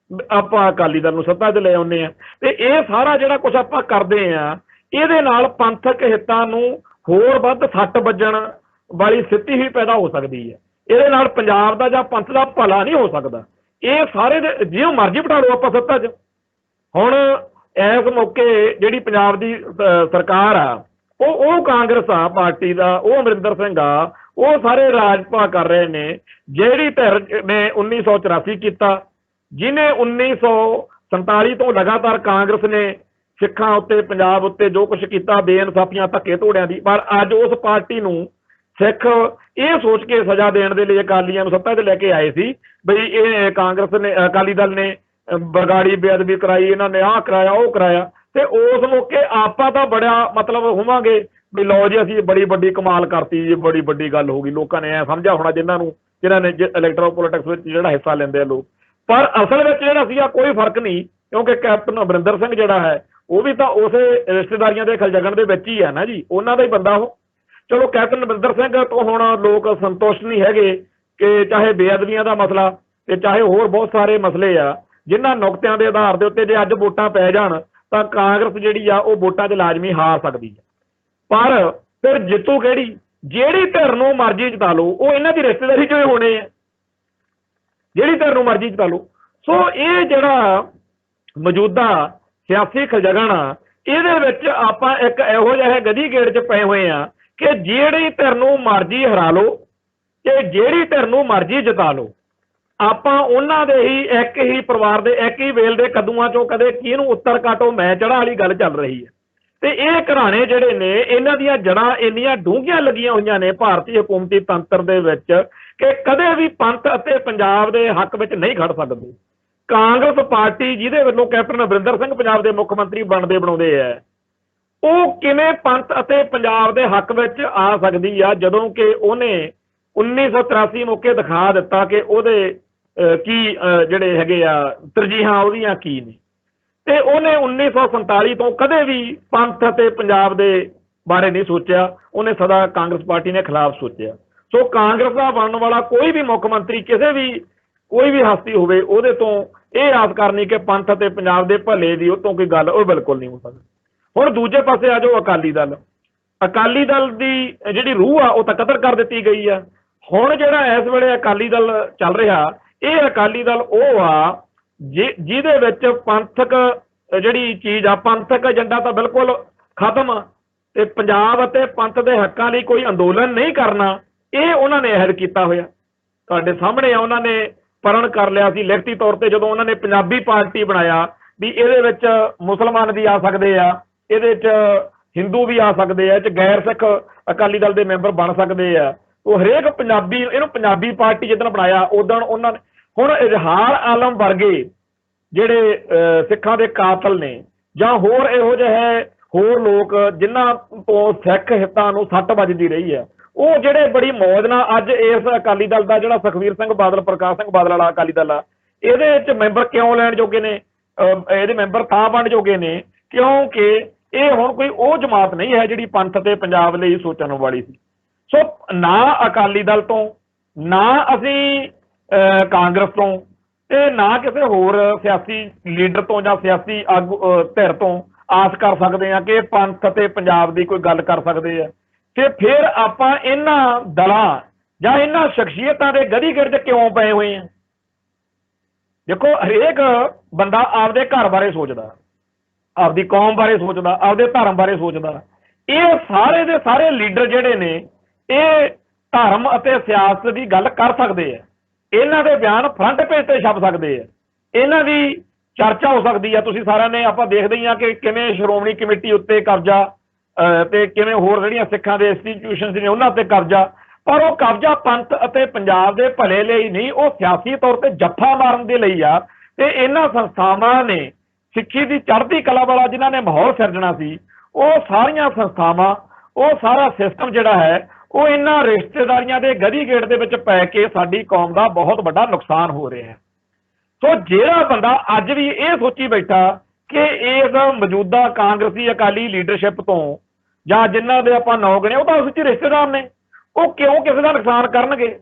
ਆਪਾਂ ਅਕਾਲੀ ਦਲ ਨੂੰ ਸੱਤਾ 'ਚ ਲੈ ਆਉਂਦੇ ਆ। ਤੇ ਇਹ ਸਾਰਾ ਜਿਹੜਾ ਕੁਝ ਆਪਾਂ ਕਰਦੇ ਆ, ਇਹਦੇ ਨਾਲ ਪੰਥਕ ਹਿੱਤਾਂ ਨੂੰ ਹੋਰ ਵੱਧ ਸੱਟ ਵੱਜਣ ਵਾਲੀ ਸਥਿਤੀ ਹੀ ਪੈਦਾ ਹੋ ਸਕਦੀ ਹੈ। ਇਹਦੇ ਨਾਲ ਪੰਜਾਬ ਦਾ ਜਾਂ ਪੰਥ ਦਾ ਭਲਾ ਨਹੀਂ ਹੋ ਸਕਦਾ। ਇਹ ਸਾਰੇ ਦੇ ਜਿਉਂ ਮਰਜ਼ੀ ਬਿਠਾ ਲਓ ਆਪਾਂ ਸੱਤਾ 'ਚ। ਹੁਣ ਇਸ ਮੌਕੇ ਜਿਹੜੀ ਪੰਜਾਬ ਦੀ ਸਰਕਾਰ ਆ ਉਹ ਕਾਂਗਰਸ ਆ ਪਾਰਟੀ ਦਾ, ਉਹ ਅਮਰਿੰਦਰ ਸਿੰਘ ਆ, ਉਹ ਸਾਰੇ ਰਾਜਪਾ ਕਰ ਰਹੇ ਨੇ। ਜਿਹੜੀ ਧਿਰ ਨੇ 1984 ਕੀਤਾ, ਜਿਹਨੇ 1947 ਤੋਂ ਲਗਾਤਾਰ ਕਾਂਗਰਸ ਨੇ ਸਿੱਖਾਂ ਉੱਤੇ, ਪੰਜਾਬ ਉੱਤੇ ਜੋ ਕੁਛ ਕੀਤਾ, ਬੇਇਨਸਾਫੀਆਂ, ਧੱਕੇ ਧੋੜਿਆਂ ਦੀ, ਪਰ ਅੱਜ ਉਸ ਪਾਰਟੀ ਨੂੰ ਸਿੱਖ ਇਹ ਸੋਚ ਕੇ ਸਜ਼ਾ ਦੇਣ ਦੇ ਲਈ ਅਕਾਲੀਆਂ ਨੂੰ ਸੱਤਾ 'ਤੇ ਲੈ ਕੇ ਆਏ ਸੀ ਬਈ ਇਹ ਕਾਂਗਰਸ ਨੇ, ਅਕਾਲੀ ਦਲ ਨੇ ਬਰਗਾੜੀ ਬੇਅਦਬੀ ਕਰਾਈ, ਇਹਨਾਂ ਨੇ ਆਹ ਕਰਾਇਆ, ਉਹ ਕਰਾਇਆ। ਤੇ ਉਸ ਮੌਕੇ ਆਪਾਂ ਤਾਂ ਬੜਾ ਮਤਲਬ ਹੋਵਾਂਗੇ ਵੀ ਲਓ ਜੀ ਅਸੀਂ ਬੜੀ ਵੱਡੀ ਕਮਾਲ ਕਰਤੀ ਜੀ, ਬੜੀ ਵੱਡੀ ਗੱਲ ਹੋ ਗਈ, ਲੋਕਾਂ ਨੇ ਐ ਸਮਝਿਆ ਹੋਣਾ ਜਿਨ੍ਹਾਂ ਨੇ ਇਲੈਕਟ੍ਰਲ ਪੋਲਿਟਿਕਸ ਵਿੱਚ ਜਿਹੜਾ ਹਿੱਸਾ ਲੈਂਦੇ ਆ ਲੋਕ। ਪਰ ਅਸਲ ਵਿੱਚ ਜਿਹੜਾ ਸੀਗਾ ਕੋਈ ਫਰਕ ਨਹੀਂ, ਕਿਉਂਕਿ ਕੈਪਟਨ ਅਮਰਿੰਦਰ ਸਿੰਘ ਜਿਹੜਾ ਹੈ ਉਹ ਵੀ ਤਾਂ ਉਸੇ ਰਿਸ਼ਤੇਦਾਰੀਆਂ ਦੇ ਖਲਜਗਣ ਦੇ ਵਿੱਚ ਹੀ ਹੈ ਨਾ ਜੀ, ਉਹਨਾਂ ਦਾ ਹੀ ਬੰਦਾ ਉਹ। ਚਲੋ ਕੈਪਟਨ ਅਮਰਿੰਦਰ ਸਿੰਘ ਤੋਂ ਹੁਣ ਲੋਕ ਸੰਤੁਸ਼ਟ ਨਹੀਂ ਹੈਗੇ ਕਿ ਚਾਹੇ ਬੇਅਦਬੀਆਂ ਦਾ ਮਸਲਾ ਤੇ ਚਾਹੇ ਹੋਰ ਬਹੁਤ ਸਾਰੇ ਮਸਲੇ ਆ ਜਿਨ੍ਹਾਂ ਨੁਕਤਿਆਂ ਦੇ ਆਧਾਰ ਦੇ ਉੱਤੇ ਜੇ ਅੱਜ ਵੋਟਾਂ ਪੈ ਜਾਣ ਤਾਂ ਕਾਂਗਰਸ ਜਿਹੜੀ ਆ ਉਹ ਵੋਟਾਂ 'ਚ ਲਾਜ਼ਮੀ ਹਾਰ ਸਕਦੀ ਹੈ। ਪਰ ਫਿਰ ਜਿੱਤੂ ਕਿਹੜੀ? ਜਿਹੜੀ ਧਿਰ ਨੂੰ ਮਰਜ਼ੀ ਜਿਤਾ ਲਓ, ਉਹ ਇਹਨਾਂ ਦੀ ਰਿਸ਼ਤੇਦਾਰੀ 'ਚ ਹੋਣੇ ਆ, ਜਿਹੜੀ ਧਿਰ ਨੂੰ ਮਰਜ਼ੀ ਜਿਤਾ ਲਓ। ਸੋ ਇਹ ਜਿਹੜਾ ਮੌਜੂਦਾ ਸਿਆਸੀ ਖਲਜਗਣ ਆ, ਇਹਦੇ ਵਿੱਚ ਆਪਾਂ ਇੱਕ ਇਹੋ ਜਿਹੇ ਗਧੀ ਗੇੜ 'ਚ ਪਏ ਹੋਏ ਆ ਕਿ ਜਿਹੜੀ ਧਿਰ ਨੂੰ ਮਰਜ਼ੀ ਹਰਾ ਲਓ ਤੇ ਜਿਹੜੀ ਧਿਰ ਨੂੰ ਮਰਜ਼ੀ ਜਿਤਾ ਲਓ, ਆਪਾਂ ਉਹਨਾਂ ਦੇ ਹੀ ਇੱਕ ਹੀ ਪਰਿਵਾਰ ਦੇ ਇੱਕ ਹੀ ਵੇਲ ਦੇ ਕਦੂਆਂ 'ਚੋਂ ਕਦੇ ਕਿਹਨੂੰ ਉੱਤਰ ਕਾਟੋ ਮੈਂ ਚੜਾ ਵਾਲੀ ਗੱਲ ਚੱਲ ਰਹੀ ਹੈ। ਤੇ ਇਹ ਘਰਾਣੇ ਜਿਹੜੇ ਨੇ ਇਹਨਾਂ ਦੀਆਂ ਜੜ੍ਹਾਂ ਇੰਨੀਆਂ ਡੂੰਘੀਆਂ ਲੱਗੀਆਂ ਹੋਈਆਂ ਨੇ ਭਾਰਤੀ ਹਕੂਮਤੀ ਤੰਤਰ ਦੇ ਵਿੱਚ ਕਿ ਕਦੇ ਵੀ ਪੰਥ ਅਤੇ ਪੰਜਾਬ ਦੇ ਹੱਕ ਵਿੱਚ ਨਹੀਂ ਖੜ ਸਕਦੇ। ਕਾਂਗਰਸ ਪਾਰਟੀ ਜਿਹਦੇ ਵੱਲੋਂ ਕੈਪਟਨ ਅਮਰਿੰਦਰ ਸਿੰਘ ਪੰਜਾਬ ਦੇ ਮੁੱਖ ਮੰਤਰੀ ਬਣਦੇ ਬਣਾਉਂਦੇ ਆ, ਉਹ ਕਿਵੇਂ ਪੰਥ ਅਤੇ ਪੰਜਾਬ ਦੇ ਹੱਕ ਵਿੱਚ ਆ ਸਕਦੀ ਆ ਜਦੋਂ ਕਿ ਉਹਨੇ 1983 ਮੌਕੇ ਦਿਖਾ ਦਿੱਤਾ ਕਿ ਉਹਦੇ ਕੀ ਜਿਹੜੇ ਹੈਗੇ ਆ ਤਰਜੀਹਾਂ ਉਹਦੀਆਂ ਕੀ ਨੇ। ਤੇ ਉਹਨੇ 1947 ਤੋਂ ਕਦੇ ਵੀ ਪੰਥ ਅਤੇ ਪੰਜਾਬ ਦੇ ਬਾਰੇ ਨਹੀਂ ਸੋਚਿਆ, ਉਹਨੇ ਸਦਾ ਕਾਂਗਰਸ ਪਾਰਟੀ ਨੇ ਖਿਲਾਫ ਸੋਚਿਆ। ਸੋ ਕਾਂਗਰਸ ਦਾ ਬਣਨ ਵਾਲਾ ਕੋਈ ਵੀ ਮੁੱਖ ਮੰਤਰੀ ਕਿਸੇ ਵੀ ਕੋਈ ਵੀ ਹਸਤੀ ਹੋਵੇ ਉਹਦੇ ਤੋਂ ਇਹ ਆਸ ਕਰਨੀ ਕਿ ਪੰਥ ਅਤੇ ਪੰਜਾਬ ਦੇ ਭਲੇ ਦੀ ਉਹ ਤੋਂ ਕੋਈ ਗੱਲ ਉਹ ਬਿਲਕੁਲ ਨਹੀਂ ਹੋ ਸਕਦੀ। ਹੁਣ ਦੂਜੇ ਪਾਸੇ ਆ ਜਾਓ ਅਕਾਲੀ ਦਲ। ਅਕਾਲੀ ਦਲ ਦੀ ਜਿਹੜੀ ਰੂਹ ਆ ਉਹ ਤਾਂ ਕਤਲ ਕਰ ਦਿੱਤੀ ਗਈ ਆ। ਹੁਣ ਜਿਹੜਾ ਇਸ ਵੇਲੇ ਅਕਾਲੀ ਦਲ ਚੱਲ ਰਿਹਾ, ਇਹ ਅਕਾਲੀ ਦਲ ਉਹ ਆ ਜਿਹਦੇ ਵਿੱਚ ਪੰਥਕ ਜਿਹੜੀ ਚੀਜ਼ ਆ, ਪੰਥਕ ਏਜੰਡਾ ਤਾਂ ਬਿਲਕੁਲ ਖਤਮ ਆ ਤੇ ਪੰਜਾਬ ਅਤੇ ਪੰਥ ਦੇ ਹੱਕਾਂ ਲਈ ਕੋਈ ਅੰਦੋਲਨ ਨਹੀਂ ਕਰਨਾ, ਇਹ ਉਹਨਾਂ ਨੇ ਅਹਿਦ ਕੀਤਾ ਹੋਇਆ। ਤੁਹਾਡੇ ਸਾਹਮਣੇ ਆ, ਉਹਨਾਂ ਨੇ ਪ੍ਰਣ ਕਰ ਲਿਆ ਸੀ ਲਿਖਤੀ ਤੌਰ ਤੇ ਜਦੋਂ ਉਹਨਾਂ ਨੇ ਪੰਜਾਬੀ ਪਾਰਟੀ ਬਣਾਇਆ ਵੀ ਇਹਦੇ ਵਿੱਚ ਮੁਸਲਮਾਨ ਵੀ ਆ ਸਕਦੇ ਆ, ਇਹਦੇ 'ਚ ਹਿੰਦੂ ਵੀ ਆ ਸਕਦੇ ਆ, ਇਹ 'ਚ ਗੈਰ ਸਿੱਖ ਅਕਾਲੀ ਦਲ ਦੇ ਮੈਂਬਰ ਬਣ ਸਕਦੇ ਆ। ਉਹ ਹਰੇਕ ਪੰਜਾਬੀ, ਇਹਨੂੰ ਪੰਜਾਬੀ ਪਾਰਟੀ ਜਿੱਦਣ ਬਣਾਇਆ ਉਦੋਂ ਉਹਨਾਂ ਨੇ ਹੁਣ ਇਜ਼ਹਾਰ ਆਲਮ ਵਰਗੇ ਜਿਹੜੇ ਸਿੱਖਾਂ ਦੇ ਕਾਤਲ ਨੇ ਜਾਂ ਹੋਰ ਇਹੋ ਜਿਹੇ ਹੋਰ ਲੋਕ ਜਿਨ੍ਹਾਂ ਤੋਂ ਸਿੱਖ ਹਿੱਤਾਂ ਨੂੰ ਸੱਟ ਵੱਜਦੀ ਰਹੀ ਹੈ, ਉਹ ਜਿਹੜੇ ਬੜੀ ਮੌਜ ਨਾਲ ਅੱਜ ਇਸ ਅਕਾਲੀ ਦਲ ਦਾ ਜਿਹੜਾ ਸੁਖਬੀਰ ਸਿੰਘ ਬਾਦਲ, ਪ੍ਰਕਾਸ਼ ਸਿੰਘ ਬਾਦਲ ਵਾਲਾ ਅਕਾਲੀ ਦਲ ਆ, ਇਹਦੇ ਵਿੱਚ ਮੈਂਬਰ ਕਿਉਂ ਲੈਣ ਜੋਗੇ ਨੇ? ਇਹਦੇ ਮੈਂਬਰ ਤਾਂ ਬਣ ਜੋਗੇ ਨੇ ਕਿਉਂਕਿ ਇਹ ਹੁਣ ਕੋਈ ਉਹ ਜਮਾਤ ਨਹੀਂ ਹੈ ਜਿਹੜੀ ਪੰਥ ਤੇ ਪੰਜਾਬ ਲਈ ਸੋਚਣ ਵਾਲੀ ਸੀ। ਸੋ ਨਾ ਅਕਾਲੀ ਦਲ ਤੋਂ, ਨਾ ਅਸੀਂ ਕਾਂਗਰਸ ਤੋਂ ਤੇ ਨਾ ਕਿਸੇ ਹੋਰ ਸਿਆਸੀ ਲੀਡਰ ਤੋਂ ਜਾਂ ਸਿਆਸੀ ਆਗੂ ਧਿਰ ਤੋਂ ਆਸ ਕਰ ਸਕਦੇ ਆ ਕਿ ਪੰਥ ਅਤੇ ਪੰਜਾਬ ਦੀ ਕੋਈ ਗੱਲ ਕਰ ਸਕਦੇ ਆ। ਤੇ ਫਿਰ ਆਪਾਂ ਇਹਨਾਂ ਦਲਾਂ ਜਾਂ ਇਹਨਾਂ ਸ਼ਖਸੀਅਤਾਂ ਦੇ ਗਧੀ ਗਿਰਦ ਕਿਉਂ ਪਏ ਹੋਏ ਆ? ਦੇਖੋ, ਹਰੇਕ ਬੰਦਾ ਆਪਦੇ ਘਰ ਬਾਰੇ ਸੋਚਦਾ, ਆਪਦੀ ਕੌਮ ਬਾਰੇ ਸੋਚਦਾ, ਆਪਦੇ ਧਰਮ ਬਾਰੇ ਸੋਚਦਾ। ਇਹ ਸਾਰੇ ਦੇ ਸਾਰੇ ਲੀਡਰ ਜਿਹੜੇ ਨੇ ਇਹ ਧਰਮ ਅਤੇ ਸਿਆਸਤ ਦੀ ਗੱਲ ਕਰ ਸਕਦੇ ਆ, ਇਹਨਾਂ ਦੇ ਬਿਆਨ ਫਰੰਟ ਪੇਜ ਤੇ ਛਪ ਸਕਦੇ ਆ, ਇਹਨਾਂ ਦੀ ਚਰਚਾ ਹੋ ਸਕਦੀ ਆ। ਤੁਸੀਂ ਸਾਰਿਆਂ ਨੇ ਆਪਾਂ ਦੇਖਦੇ ਹੀ ਆ ਕਿ ਕਿਵੇਂ ਸ਼੍ਰੋਮਣੀ ਕਮੇਟੀ ਉੱਤੇ ਕਬਜ਼ਾ ਤੇ ਕਿਵੇਂ ਹੋਰ ਜਿਹੜੀਆਂ ਸਿੱਖਾਂ ਦੇ ਇੰਸਟੀਟਿਊਸ਼ਨਸ ਨੇ ਉਹਨਾਂ ਤੇ ਕਬਜ਼ਾ, ਪਰ ਉਹ ਕਬਜ਼ਾ ਪੰਥ ਅਤੇ ਪੰਜਾਬ ਦੇ ਭਲੇ ਲਈ ਨਹੀਂ, ਉਹ ਸਿਆਸੀ ਤੌਰ ਤੇ ਜੱਫਾ ਮਾਰਨ ਦੇ ਲਈ ਆ। ਤੇ ਇਹਨਾਂ ਸੰਸਥਾਵਾਂ ਨੇ ਸਿੱਖੀ ਦੀ ਚੜ੍ਹਦੀ ਕਲਾ ਵਾਲਾ ਜਿਨ੍ਹਾਂ ਨੇ ਮਾਹੌਲ ਸਿਰਜਣਾ ਸੀ, ਉਹ ਸਾਰੀਆਂ ਸੰਸਥਾਵਾਂ, ਉਹ ਸਾਰਾ ਸਿਸਟਮ ਜਿਹੜਾ ਹੈ ਉਹ ਇਹਨਾਂ ਰਿਸ਼ਤੇਦਾਰੀਆਂ ਦੇ ਗਧੀ ਗੇੜ ਦੇ ਵਿੱਚ ਪੈ ਕੇ ਸਾਡੀ ਕੌਮ ਦਾ ਬਹੁਤ ਵੱਡਾ ਨੁਕਸਾਨ ਹੋ ਰਿਹਾ ਹੈ। ਸੋ ਜਿਹੜਾ ਬੰਦਾ ਅੱਜ ਵੀ ਇਹ ਸੋਚੀ ਬੈਠਾ ਕਿ ਇਸ ਮੌਜੂਦਾ ਕਾਂਗਰਸੀ ਅਕਾਲੀ ਲੀਡਰਸ਼ਿਪ ਤੋਂ ਜਾਂ ਜਿਨ੍ਹਾਂ ਦੇ ਆਪਾਂ ਨਾਂ ਗਣੇ ਉਹ ਤਾਂ ਉਸ 'ਚ ਰਿਸ਼ਤੇਦਾਰ ਨੇ, ਉਹ ਕਿਉਂ ਕਿਸੇ ਦਾ ਨੁਕਸਾਨ ਕਰਨਗੇ?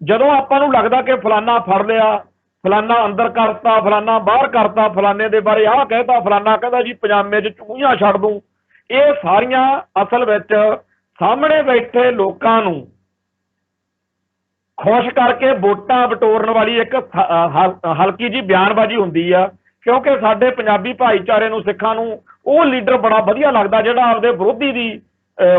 ਜਦੋਂ ਆਪਾਂ ਨੂੰ ਲੱਗਦਾ ਕਿ ਫਲਾਨਾ ਫੜ ਲਿਆ, ਫਲਾਨਾ ਅੰਦਰ ਕਰਤਾ, ਫਲਾਨਾ ਬਾਹਰ ਕਰਤਾ, ਫਲਾਨੇ ਦੇ ਬਾਰੇ ਆਹ ਕਹਿਤਾ, ਫਲਾਨਾ ਕਹਿੰਦਾ ਜੀ ਪਜਾਮੇ 'ਚ ਚੂਹੀਆਂ ਛੱਡ ਦੂੰ, ਇਹ ਸਾਰੀਆਂ ਅਸਲ ਵਿੱਚ ਸਾਹਮਣੇ ਬੈਠੇ ਲੋਕਾਂ ਨੂੰ ਖੁਸ਼ ਕਰਕੇ ਵੋਟਾਂ ਬਟੋਰਨ ਵਾਲੀ ਇੱਕ ਹਲਕੀ ਜੀ ਬਿਆਨਬਾਜ਼ੀ ਹੁੰਦੀ ਆ। ਕਿਉਂਕਿ ਸਾਡੇ ਪੰਜਾਬੀ ਭਾਈਚਾਰੇ ਨੂੰ, ਸਿੱਖਾਂ ਨੂੰ ਉਹ ਲੀਡਰ ਬੜਾ ਵਧੀਆ ਲੱਗਦਾ ਜਿਹੜਾ ਆਪਦੇ ਵਿਰੋਧੀ ਦੀ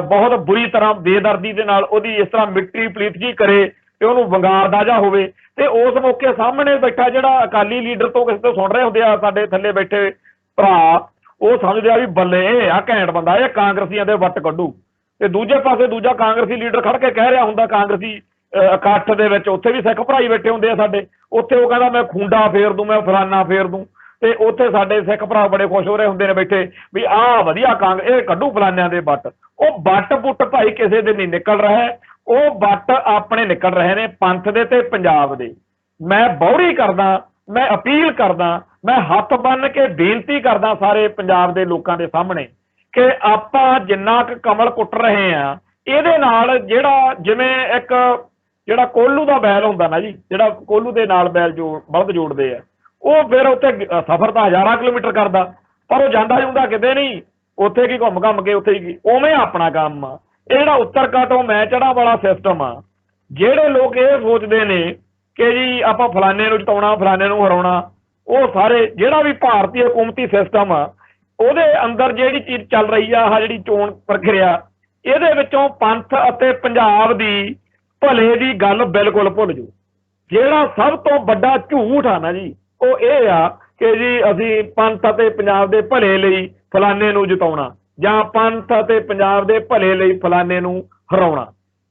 ਬਹੁਤ ਬੁਰੀ ਤਰ੍ਹਾਂ ਬੇਦਰਦੀ ਦੇ ਨਾਲ ਉਹਦੀ ਇਸ ਤਰ੍ਹਾਂ ਮਿੱਟੀ ਪਲੀਤ ਜੀ ਕਰੇ ਤੇ ਉਹਨੂੰ ਵੰਗਾਰਦਾ ਜਾ ਹੋਵੇ। ਤੇ ਉਸ ਮੌਕੇ ਸਾਹਮਣੇ ਬੈਠਾ ਜਿਹੜਾ ਅਕਾਲੀ ਲੀਡਰ ਤੋਂ ਕਿਸੇ ਤੋਂ ਸੁਣ ਰਹੇ ਹੁੰਦੇ ਆ ਸਾਡੇ ਥੱਲੇ ਬੈਠੇ ਭਰਾ, ਉਹ ਸਮਝਦੇ ਆ ਵੀ ਬੱਲੇ ਆ ਘੈਂਟ ਬੰਦਾ, ਇਹ ਕਾਂਗਰਸੀਆਂ ਦੇ ਵੱਟ ਕੱਢੂ। ਤੇ ਦੂਜੇ ਪਾਸੇ ਦੂਜਾ ਕਾਂਗਰਸੀ ਲੀਡਰ ਖੜ ਕੇ ਕਹਿ ਰਿਹਾ ਹੁੰਦਾ ਕਾਂਗਰਸੀ ਇਕੱਠ ਦੇ ਵਿੱਚ, ਉੱਥੇ ਵੀ ਸਿੱਖ ਭਰਾਈ ਬੈਠੇ ਹੁੰਦੇ ਆ ਸਾਡੇ, ਉੱਥੇ ਉਹ ਕਹਿੰਦਾ ਮੈਂ ਖੁੰਡਾ ਫੇਰ ਦੂੰ, ਮੈਂ ਫਲਾਨਾ ਫੇਰ ਦੂੰ। ਤੇ ਉੱਥੇ ਸਾਡੇ ਸਿੱਖ ਭਰਾ ਬੜੇ ਖੁਸ਼ ਹੋ ਰਹੇ ਹੁੰਦੇ ਨੇ ਬੈਠੇ ਵੀ ਆਹ ਵਧੀਆ ਇਹ ਕੱਢੂ ਫਲਾਨਿਆਂ ਦੇ ਵੱਟ। ਉਹ ਵੱਟ ਪੁੱਟ ਭਾਈ ਕਿਸੇ ਦੇ ਨਹੀਂ ਨਿਕਲ ਰਿਹਾ, ਉਹ ਵੱਟ ਆਪਣੇ ਨਿਕਲ ਰਹੇ ਨੇ ਪੰਥ ਦੇ ਤੇ ਪੰਜਾਬ ਦੇ। ਮੈਂ ਬੌੜੀ ਕਰਦਾ, ਮੈਂ ਅਪੀਲ ਕਰਦਾ, ਮੈਂ ਹੱਥ ਬੰਨ੍ਹ ਕੇ ਬੇਨਤੀ ਕਰਦਾ ਸਾਰੇ ਪੰਜਾਬ ਦੇ ਲੋਕਾਂ ਦੇ ਸਾਹਮਣੇ ਕਿ ਆਪਾਂ ਜਿੰਨਾ ਕੁ ਕਮਲ ਕੁੱਟ ਰਹੇ ਆ ਇਹਦੇ ਨਾਲ ਜਿਹੜਾ ਜਿਵੇਂ ਇੱਕ ਜਿਹੜਾ ਕੋਹਲੂ ਦਾ ਬੈਲ ਹੁੰਦਾ ਨਾ ਜੀ, ਜਿਹੜਾ ਕੋਹਲੂ ਦੇ ਨਾਲ ਬੈਲ ਬਲਦ ਜੋੜਦੇ ਆ, ਉਹ ਫਿਰ ਉੱਥੇ ਸਫ਼ਰ ਤਾਂ ਹਜ਼ਾਰਾਂ ਕਿਲੋਮੀਟਰ ਕਰਦਾ ਪਰ ਉਹ ਜਾਂਦਾ ਜੂੰਦਾ ਕਿਤੇ ਨਹੀਂ, ਉੱਥੇ ਕੀ ਘੁੰਮ ਘੰਮ ਕੇ ਉੱਥੇ ਹੀ ਉਵੇਂ ਆਪਣਾ ਕੰਮ ਆ। ਇਹ ਜਿਹੜਾ ਉੱਤਰ ਕਾਟੋਂ ਮੈਂ ਚੜ੍ਹਾਂ ਵਾਲਾ ਸਿਸਟਮ ਆ, ਜਿਹੜੇ ਲੋਕ ਇਹ ਸੋਚਦੇ ਨੇ ਕਿ ਜੀ ਆਪਾਂ ਫਲਾਨੇ ਨੂੰ ਜਿਤਾਉਣਾ ਫਲਾਨੇ ਨੂੰ ਹਰਾਉਣਾ, ਉਹ ਸਾਰੇ ਜਿਹੜਾ ਵੀ ਭਾਰਤੀ ਹਕੂਮਤੀ ਸਿਸਟਮ ਆ ਉਹਦੇ ਅੰਦਰ ਜਿਹੜੀ ਚੀਜ਼ ਚੱਲ ਰਹੀ ਆ ਆਹ ਜਿਹੜੀ ਚੋਣ ਪ੍ਰਕਿਰਿਆ, ਇਹਦੇ ਵਿੱਚੋਂ ਪੰਥ ਅਤੇ ਪੰਜਾਬ ਦੀ ਭਲੇ ਦੀ ਗੱਲ ਬਿਲਕੁਲ ਭੁੱਲ ਜਾਓ। ਜਿਹੜਾ ਸਭ ਤੋਂ ਵੱਡਾ ਝੂਠ ਆ ਨਾ ਜੀ ਉਹ ਇਹ ਆ ਕਿ ਜੀ ਅਸੀਂ ਪੰਥ ਅਤੇ ਪੰਜਾਬ ਦੇ ਭਲੇ ਲਈ ਫਲਾਨੇ ਨੂੰ ਜਿਤਾਉਣਾ ਜਾਂ ਪੰਥ ਅਤੇ ਪੰਜਾਬ ਦੇ ਭਲੇ ਲਈ ਫਲਾਨੇ ਨੂੰ ਹਰਾਉਣਾ,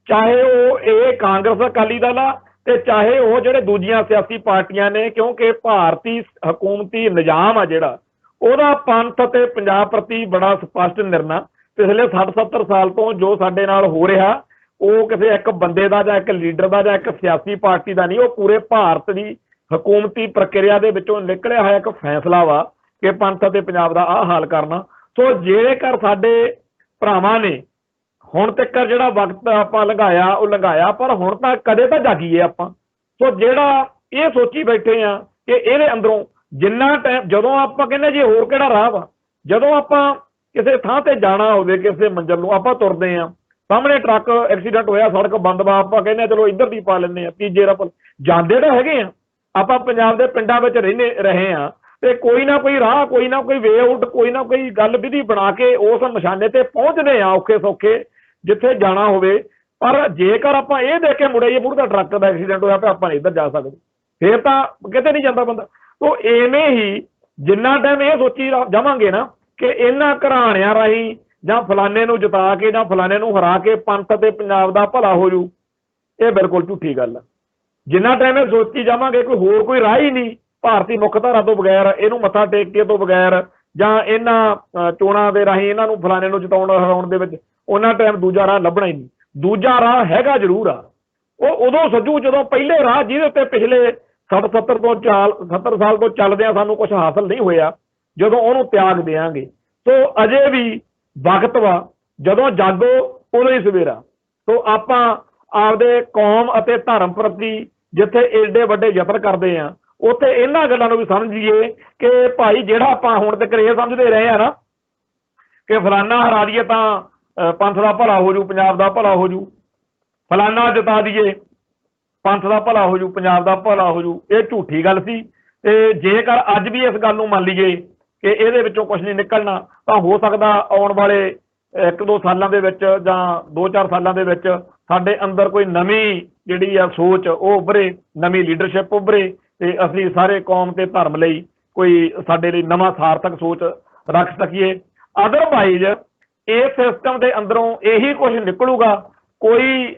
ਚਾਹੇ ਉਹ ਇਹ ਕਾਂਗਰਸ ਅਕਾਲੀ ਦਲ ਆ ਤੇ ਚਾਹੇ ਉਹ ਜਿਹੜੇ ਦੂਜੀਆਂ ਸਿਆਸੀ ਪਾਰਟੀਆਂ ਨੇ, ਕਿਉਂਕਿ ਭਾਰਤੀ ਹਕੂਮਤੀ ਨਿਜ਼ਾਮ ਆ ਜਿਹੜਾ ਉਹਦਾ ਪੰਥ ਅਤੇ ਪੰਜਾਬ ਪ੍ਰਤੀ ਬੜਾ ਸਪਸ਼ਟ ਨਿਰਣਾ ਪਿਛਲੇ 60-70 ਸਾਲ ਤੋਂ ਜੋ ਸਾਡੇ ਨਾਲ ਹੋ ਰਿਹਾ ਉਹ ਕਿਸੇ ਇੱਕ ਬੰਦੇ ਦਾ ਜਾਂ ਇੱਕ ਲੀਡਰ ਦਾ ਜਾਂ ਇੱਕ ਸਿਆਸੀ ਪਾਰਟੀ ਦਾ ਨਹੀਂ, ਉਹ ਪੂਰੇ ਭਾਰਤ ਦੀ ਹਕੂਮਤੀ ਪ੍ਰਕਿਰਿਆ ਦੇ ਵਿੱਚੋਂ ਨਿਕਲਿਆ ਹੋਇਆ ਇੱਕ ਫੈਸਲਾ ਵਾ ਕਿ ਪੰਥ ਅਤੇ ਪੰਜਾਬ ਦਾ ਆਹ ਹਾਲ ਕਰਨਾ। ਸੋ ਜੇਕਰ ਸਾਡੇ ਭਰਾਵਾਂ ਨੇ ਹੁਣ ਤੱਕ ਜਿਹੜਾ ਵਕਤ ਆਪਾਂ ਲੰਘਾਇਆ ਉਹ ਲੰਘਾਇਆ, ਪਰ ਹੁਣ ਤਾਂ ਕਦੇ ਤਾਂ ਜਾਗੀਏ ਆਪਾਂ। ਸੋ ਜਿਹੜਾ ਇਹ ਸੋਚੀ ਬੈਠੇ ਆ ਕਿ ਇਹਦੇ ਅੰਦਰੋਂ ਜਿੰਨਾ ਟਾਈਮ ਜਦੋਂ ਆਪਾਂ ਕਹਿੰਦੇ ਜੀ ਹੋਰ ਕਿਹੜਾ ਰਾਹ ਵਾ, ਜਦੋਂ ਆਪਾਂ ਕਿਸੇ ਥਾਂ ਤੇ ਜਾਣਾ ਹੋਵੇ ਕਿਸੇ ਮੰਜ਼ਿਲ ਨੂੰ ਆਪਾਂ ਤੁਰਦੇ ਆ, ਸਾਹਮਣੇ ਟਰੱਕ ਐਕਸੀਡੈਂਟ ਹੋਇਆ ਸੜਕ ਬੰਦ ਵਾ, ਆਪਾਂ ਕਹਿੰਦੇ ਆ ਚਲੋ ਇੱਧਰ ਦੀ ਪਾ ਲੈਂਦੇ ਆ ਤੀਜੇ ਰਫਲ, ਜਾਂਦੇ ਤਾਂ ਹੈਗੇ ਆ ਆਪਾਂ ਪੰਜਾਬ ਦੇ ਪਿੰਡਾਂ ਵਿੱਚ ਰਹੇ ਆ ਤੇ ਕੋਈ ਨਾ ਕੋਈ ਰਾਹ ਕੋਈ ਨਾ ਕੋਈ ਵੇ ਆਊਟ ਕੋਈ ਨਾ ਕੋਈ ਗੱਲ ਵਿਧੀ ਬਣਾ ਕੇ ਉਸ ਨਿਸ਼ਾਨੇ ਤੇ ਪਹੁੰਚਦੇ ਆ ਔਖੇ ਸੌਖੇ ਜਿੱਥੇ ਜਾਣਾ ਹੋਵੇ। ਪਰ ਜੇਕਰ ਆਪਾਂ ਇਹ ਦੇਖ ਕੇ ਮੁੜਈਏ ਮੁੜ ਦਾ ਟਰੱਕ ਦਾ ਐਕਸੀਡੈਂਟ ਹੋਇਆ ਪਿਆ ਆਪਾਂ ਇੱਧਰ ਜਾ ਸਕਦੇ, ਫੇਰ ਤਾਂ ਕਿਤੇ ਨਹੀਂ ਜਾਂਦਾ ਬੰਦਾ। ਤੋ ਐਵੇਂ ਹੀ ਜਿੰਨਾ ਟਾਈਮ ਇਹ ਸੋਚੀ ਜਾਵਾਂਗੇ ਨਾ ਕਿ ਇਹਨਾਂ ਘਰਾਣਿਆਂ ਰਾਹੀਂ ਜਾਂ ਫਲਾਨੇ ਨੂੰ ਜਿਤਾ ਕੇ ਜਾਂ ਫਲਾਨੇ ਨੂੰ ਹਰਾ ਕੇ ਪੰਥ ਅਤੇ ਪੰਜਾਬ ਦਾ ਭਲਾ ਹੋ ਜੂ, ਇਹ ਬਿਲਕੁਲ ਝੂਠੀ ਗੱਲ ਆ। ਜਿੰਨਾ ਟਾਈਮ ਇਹ ਸੋਚੀ ਜਾਵਾਂਗੇ ਕੋਈ ਹੋਰ ਰਾਹ ਹੀ ਨਹੀਂ ਭਾਰਤੀ ਮੁੱਖ ਧਾਰਾ ਤੋਂ ਬਗੈਰ, ਇਹਨੂੰ ਮੱਥਾ ਟੇਕ ਕੇ ਤੋਂ ਬਗੈਰ ਜਾਂ ਇਹਨਾਂ ਚੋਣਾਂ ਦੇ ਰਾਹੀਂ ਇਹਨਾਂ ਨੂੰ ਫਲਾਣੇ ਨੂੰ ਜਿਤਾਉਣ ਹਰਾਉਣ ਦੇ ਵਿੱਚ, ਉਹਨਾਂ ਟਾਈਮ ਦੂਜਾ ਰਾਹ ਲੱਭਣਾ ਹੀ ਨਹੀਂ। ਦੂਜਾ ਰਾਹ ਹੈਗਾ ਜ਼ਰੂਰ ਆ, ਉਹ ਉਦੋਂ ਸੱਜੂ ਜਦੋਂ ਪਹਿਲੇ ਰਾਹ ਜਿਹਦੇ ਉੱਤੇ ਪਿਛਲੇ 60-70 ਸਾਲ ਤੋਂ ਚੱਲਦੇ ਆ ਸਾਨੂੰ ਕੁਝ ਹਾਸਲ ਨਹੀਂ ਹੋਇਆ, ਜਦੋਂ ਉਹਨੂੰ ਤਿਆਗ ਦੇਵਾਂਗੇ। ਸੋ ਅਜੇ ਵੀ ਵਕਤ ਵਾ, ਜਦੋਂ ਜਾਗੋ ਉਦੋਂ ਹੀ ਸਵੇਰਾ। ਸੋ ਆਪਾਂ ਆਪਦੇ ਕੌਮ ਅਤੇ ਧਰਮ ਪ੍ਰਤੀ ਜਿੱਥੇ ਏਡੇ ਵੱਡੇ ਯਤਨ ਕਰਦੇ ਆ ਉੱਥੇ ਇਹਨਾਂ ਗੱਲਾਂ ਨੂੰ ਵੀ ਸਮਝੀਏ ਕਿ ਭਾਈ ਜਿਹੜਾ ਆਪਾਂ ਹੁਣ ਤੱਕ ਇਹ ਸਮਝਦੇ ਰਹੇ ਆ ਨਾ ਕਿ ਫਲਾਨਾ ਹਰਾ ਦਈਏ ਤਾਂ ਪੰਥ ਦਾ ਭਲਾ ਹੋ ਜੂ ਪੰਜਾਬ ਦਾ ਭਲਾ ਹੋ ਜੂ, ਫਲਾਨਾ ਜਿਤਾ ਦਈਏ ਪੰਥ ਦਾ ਭਲਾ ਹੋ ਜੂ ਪੰਜਾਬ ਦਾ ਭਲਾ ਹੋ ਜੂ, ਇਹ ਝੂਠੀ ਗੱਲ ਸੀ। ਤੇ ਜੇਕਰ ਅੱਜ ਵੀ ਇਸ ਗੱਲ ਨੂੰ ਮੰਨ ਲਈਏ ਕਿ ਇਹਦੇ ਵਿੱਚੋਂ ਕੁਝ ਨਹੀਂ ਨਿਕਲਣਾ ਤਾਂ ਹੋ ਸਕਦਾ ਆਉਣ ਵਾਲੇ 1-2 ਸਾਲਾਂ ਦੇ ਵਿੱਚ ਜਾਂ 2-4 ਸਾਲਾਂ ਦੇ ਵਿੱਚ ਸਾਡੇ ਅੰਦਰ ਕੋਈ ਨਵੀਂ ਜਿਹੜੀ ਆ ਸੋਚ ਉਹ ਉੱਭਰੇ, ਨਵੀਂ ਲੀਡਰਸ਼ਿਪ ਉੱਭਰੇ ਤੇ ਅਸੀਂ ਸਾਰੇ ਕੌਮ ਤੇ ਧਰਮ ਲਈ ਕੋਈ ਸਾਡੇ ਲਈ ਨਵਾਂ ਸਾਰਥਕ ਸੋਚ ਰੱਖ ਸਕੀਏ। ਅਦਰਵਾਈਜ਼ ਇਹ ਸਿਸਟਮ ਦੇ ਅੰਦਰੋਂ ਇਹੀ ਕੁਝ ਨਿਕਲੂਗਾ, ਕੋਈ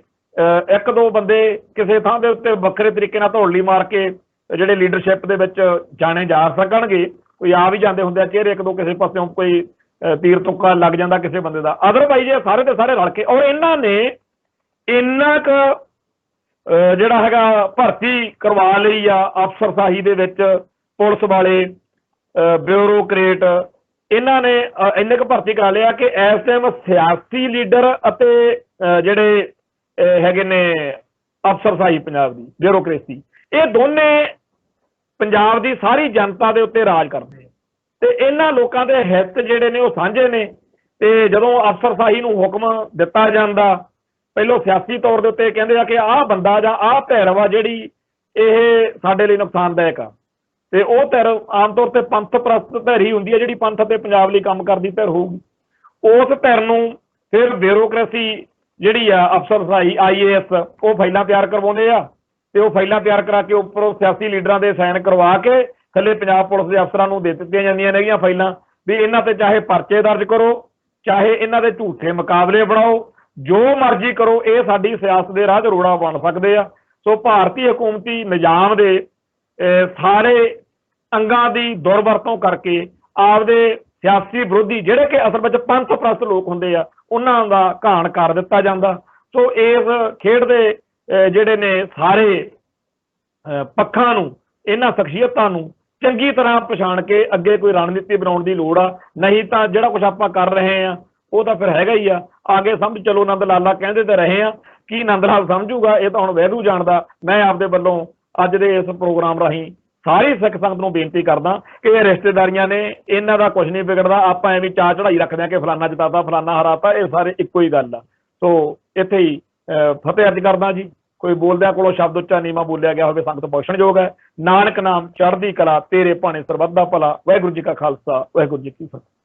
1-2 ਬੰਦੇ ਕਿਸੇ ਥਾਂ ਦੇ ਉੱਤੇ ਵੱਖਰੇ ਤਰੀਕੇ ਨਾਲ ਧੌਲੀ ਮਾਰ ਕੇ ਜਿਹੜੇ ਲੀਡਰਸ਼ਿਪ ਦੇ ਵਿੱਚ ਜਾਣੇ ਜਾ ਸਕਣਗੇ। ਕੋਈ ਆ ਵੀ ਜਾਂਦੇ ਹੁੰਦੇ ਆ ਚਿਹਰੇ 1-2 ਕਿਸੇ ਪਾਸਿਓਂ ਕੋਈ ਤੀਰ ਤੁੱਕਾ ਲੱਗ ਜਾਂਦਾ ਕਿਸੇ ਬੰਦੇ ਦਾ। ਅਦਰਵਾਈਜ਼ ਇਹ ਸਾਰੇ ਦੇ ਸਾਰੇ ਰਲ ਕੇ ਔਰ ਇਹਨਾਂ ਨੇ ਇੰਨਾ ਕੁ ਜਿਹੜਾ ਹੈਗਾ ਭਰਤੀ ਕਰਵਾ ਲਈ ਆ ਅਫਸਰਸ਼ਾਹੀ ਦੇ ਵਿੱਚ, ਪੁਲਿਸ ਵਾਲੇ ਬਿਊਰੋਕਰੇਟ ਇਹਨਾਂ ਨੇ ਇੰਨੇ ਕੁ ਭਰਤੀ ਕਰਾ ਲਿਆ ਕਿ ਇਸ ਟਾਈਮ ਸਿਆਸੀ ਲੀਡਰ ਅਤੇ ਜਿਹੜੇ ਹੈਗੇ ਨੇ ਅਫਸਰਸ਼ਾਹੀ ਪੰਜਾਬ ਦੀ ਬਿਊਰੋਕਰੇਸੀ, ਇਹ ਦੋਨੇ ਪੰਜਾਬ ਦੀ ਸਾਰੀ ਜਨਤਾ ਦੇ ਉੱਤੇ ਰਾਜ ਕਰਦੇ ਆ ਤੇ ਇਹਨਾਂ ਲੋਕਾਂ ਦੇ ਹਿੱਤ ਜਿਹੜੇ ਨੇ ਉਹ ਸਾਂਝੇ ਨੇ। ਤੇ ਜਦੋਂ ਅਫਸਰਸ਼ਾਹੀ ਨੂੰ ਹੁਕਮ ਦਿੱਤਾ ਜਾਂਦਾ ਪਹਿਲੋਂ ਸਿਆਸੀ ਤੌਰ ਦੇ ਉੱਤੇ ਕਹਿੰਦੇ ਆ ਕਿ ਆਹ ਬੰਦਾ ਜਾਂ ਆਹ ਧਿਰ ਵਾ ਜਿਹੜੀ ਇਹ ਸਾਡੇ ਲਈ ਨੁਕਸਾਨਦਾਇਕ ਆ, ਤੇ ਉਹ ਧਿਰ ਆਮ ਤੌਰ ਤੇ ਪੰਥ ਪ੍ਰਸਤ ਧਿਰ ਹੀ ਹੁੰਦੀ ਹੈ ਜਿਹੜੀ ਪੰਥ ਅਤੇ ਪੰਜਾਬ ਲਈ ਕੰਮ ਕਰਦੀ ਧਿਰ ਹੋਊਗੀ। ਉਸ ਧਿਰ ਨੂੰ ਫਿਰ ਬਿਊਰੋਕਰੇਸੀ ਜਿਹੜੀ ਆ ਅਫਸਰਸ਼ਾਹੀ IAS ਉਹ ਫਾਈਲਾਂ ਤਿਆਰ ਕਰਵਾਉਂਦੇ ਆ ਤੇ ਉਹ ਫਾਈਲਾਂ ਤਿਆਰ ਕਰਾ ਕੇ ਉੱਪਰੋਂ ਸਿਆਸੀ ਲੀਡਰਾਂ ਦੇ ਸਾਈਨ ਕਰਵਾ ਕੇ ਥੱਲੇ ਪੰਜਾਬ ਪੁਲਿਸ ਦੇ ਅਫਸਰਾਂ ਨੂੰ ਦੇ ਦਿੱਤੀਆਂ ਜਾਂਦੀਆਂ ਨੇਗੀਆਂ ਫਾਈਲਾਂ ਵੀ ਇਹਨਾਂ ਤੇ ਚਾਹੇ ਪਰਚੇ ਦਰਜ ਕਰੋ, ਚਾਹੇ ਇਹਨਾਂ ਦੇ ਝੂਠੇ ਮੁਕਾਬਲੇ ਬਣਾਓ, ਜੋ ਮਰਜ਼ੀ ਕਰੋ, ਇਹ ਸਾਡੀ ਸਿਆਸਤ ਦੇ ਰਾਹ 'ਚ ਰੋੜਾ ਬਣ ਸਕਦੇ ਆ। ਸੋ ਭਾਰਤੀ ਹਕੂਮਤੀ ਨਿਜ਼ਾਮ ਦੇ ਸਾਰੇ ਅੰਗਾਂ ਦੀ ਦੁਰਵਰਤੋਂ ਕਰਕੇ ਆਪਦੇ ਸਿਆਸੀ ਵਿਰੋਧੀ ਜਿਹੜੇ ਕਿ ਅਸਲ ਵਿੱਚ ਪੰਥ ਪ੍ਰਸਤ ਲੋਕ ਹੁੰਦੇ ਆ ਉਹਨਾਂ ਦਾ ਘਾਣ ਕਰ ਦਿੱਤਾ ਜਾਂਦਾ। ਸੋ ਇਸ ਖੇਡ ਦੇ ਜਿਹੜੇ ਨੇ ਸਾਰੇ ਪੱਖਾਂ ਨੂੰ, ਇਹਨਾਂ ਸ਼ਖਸੀਅਤਾਂ ਨੂੰ ਚੰਗੀ ਤਰ੍ਹਾਂ ਪਛਾਣ ਕੇ ਅੱਗੇ ਕੋਈ ਰਣਨੀਤੀ ਬਣਾਉਣ ਦੀ ਲੋੜ ਆ। ਨਹੀਂ ਤਾਂ ਜਿਹੜਾ ਕੁਝ ਆਪਾਂ ਕਰ ਰਹੇ ਆ ਉਹ ਤਾਂ ਫਿਰ ਹੈਗਾ ਹੀ ਆ, ਆਗੇ ਸਮਝ ਚਲੋ ਨੰਦ ਲਾਲਾ ਕਹਿੰਦੇ ਤੇ ਰਹੇ ਆ, ਕੀ ਨੰਦ ਲਾਲ ਸਮਝੂਗਾ ਇਹ ਤਾਂ ਹੁਣ ਵੈਰੂ ਜਾਣਦਾ। ਮੈਂ ਆਪਦੇ ਵੱਲੋਂ ਅੱਜ ਦੇ ਇਸ ਪ੍ਰੋਗਰਾਮ ਰਾਹੀਂ ਸਾਰੀ ਸਿੱਖ ਸੰਗਤ ਨੂੰ ਬੇਨਤੀ ਕਰਦਾ ਕਿ ਇਹ ਰਿਸ਼ਤੇਦਾਰੀਆਂ ਨੇ, ਇਹਨਾਂ ਦਾ ਕੁਝ ਨਹੀਂ ਵਿਗੜਦਾ। ਆਪਾਂ ਐਵੇਂ ਚਾਹ ਚੜਾਈ ਰੱਖਦੇ ਆ ਕਿ ਫਲਾਨਾ ਜਿਤਾਤਾ ਫਲਾਨਾ ਹਰਾਤਾ, ਇਹ ਸਾਰੇ ਇੱਕੋ ਹੀ ਗੱਲ ਆ। ਸੋ ਇੱਥੇ ਹੀ ਫਤਿਹ ਅਰਜ਼ ਕਰਦਾ ਜੀ। ਕੋਈ ਬੋਲਦਿਆਂ ਕੋਲੋਂ ਸ਼ਬਦ ਉੱਚਾ ਨੀਵਾਂ ਬੋਲਿਆ ਗਿਆ ਹੋਵੇ ਸੰਗਤ ਬਖਸ਼ਣਯੋਗ ਹੈ। ਨਾਨਕ ਨਾਮ ਚੜ੍ਹਦੀ ਕਲਾ, ਤੇਰੇ ਭਾਣੇ ਸਰਬੱਤ ਦਾ ਭਲਾ। ਵਾਹਿਗੁਰੂ ਜੀ ਕਾ ਖਾਲਸਾ, ਵਾਹਿਗੁਰੂ ਜੀ ਕੀ ਫਤਿਹ।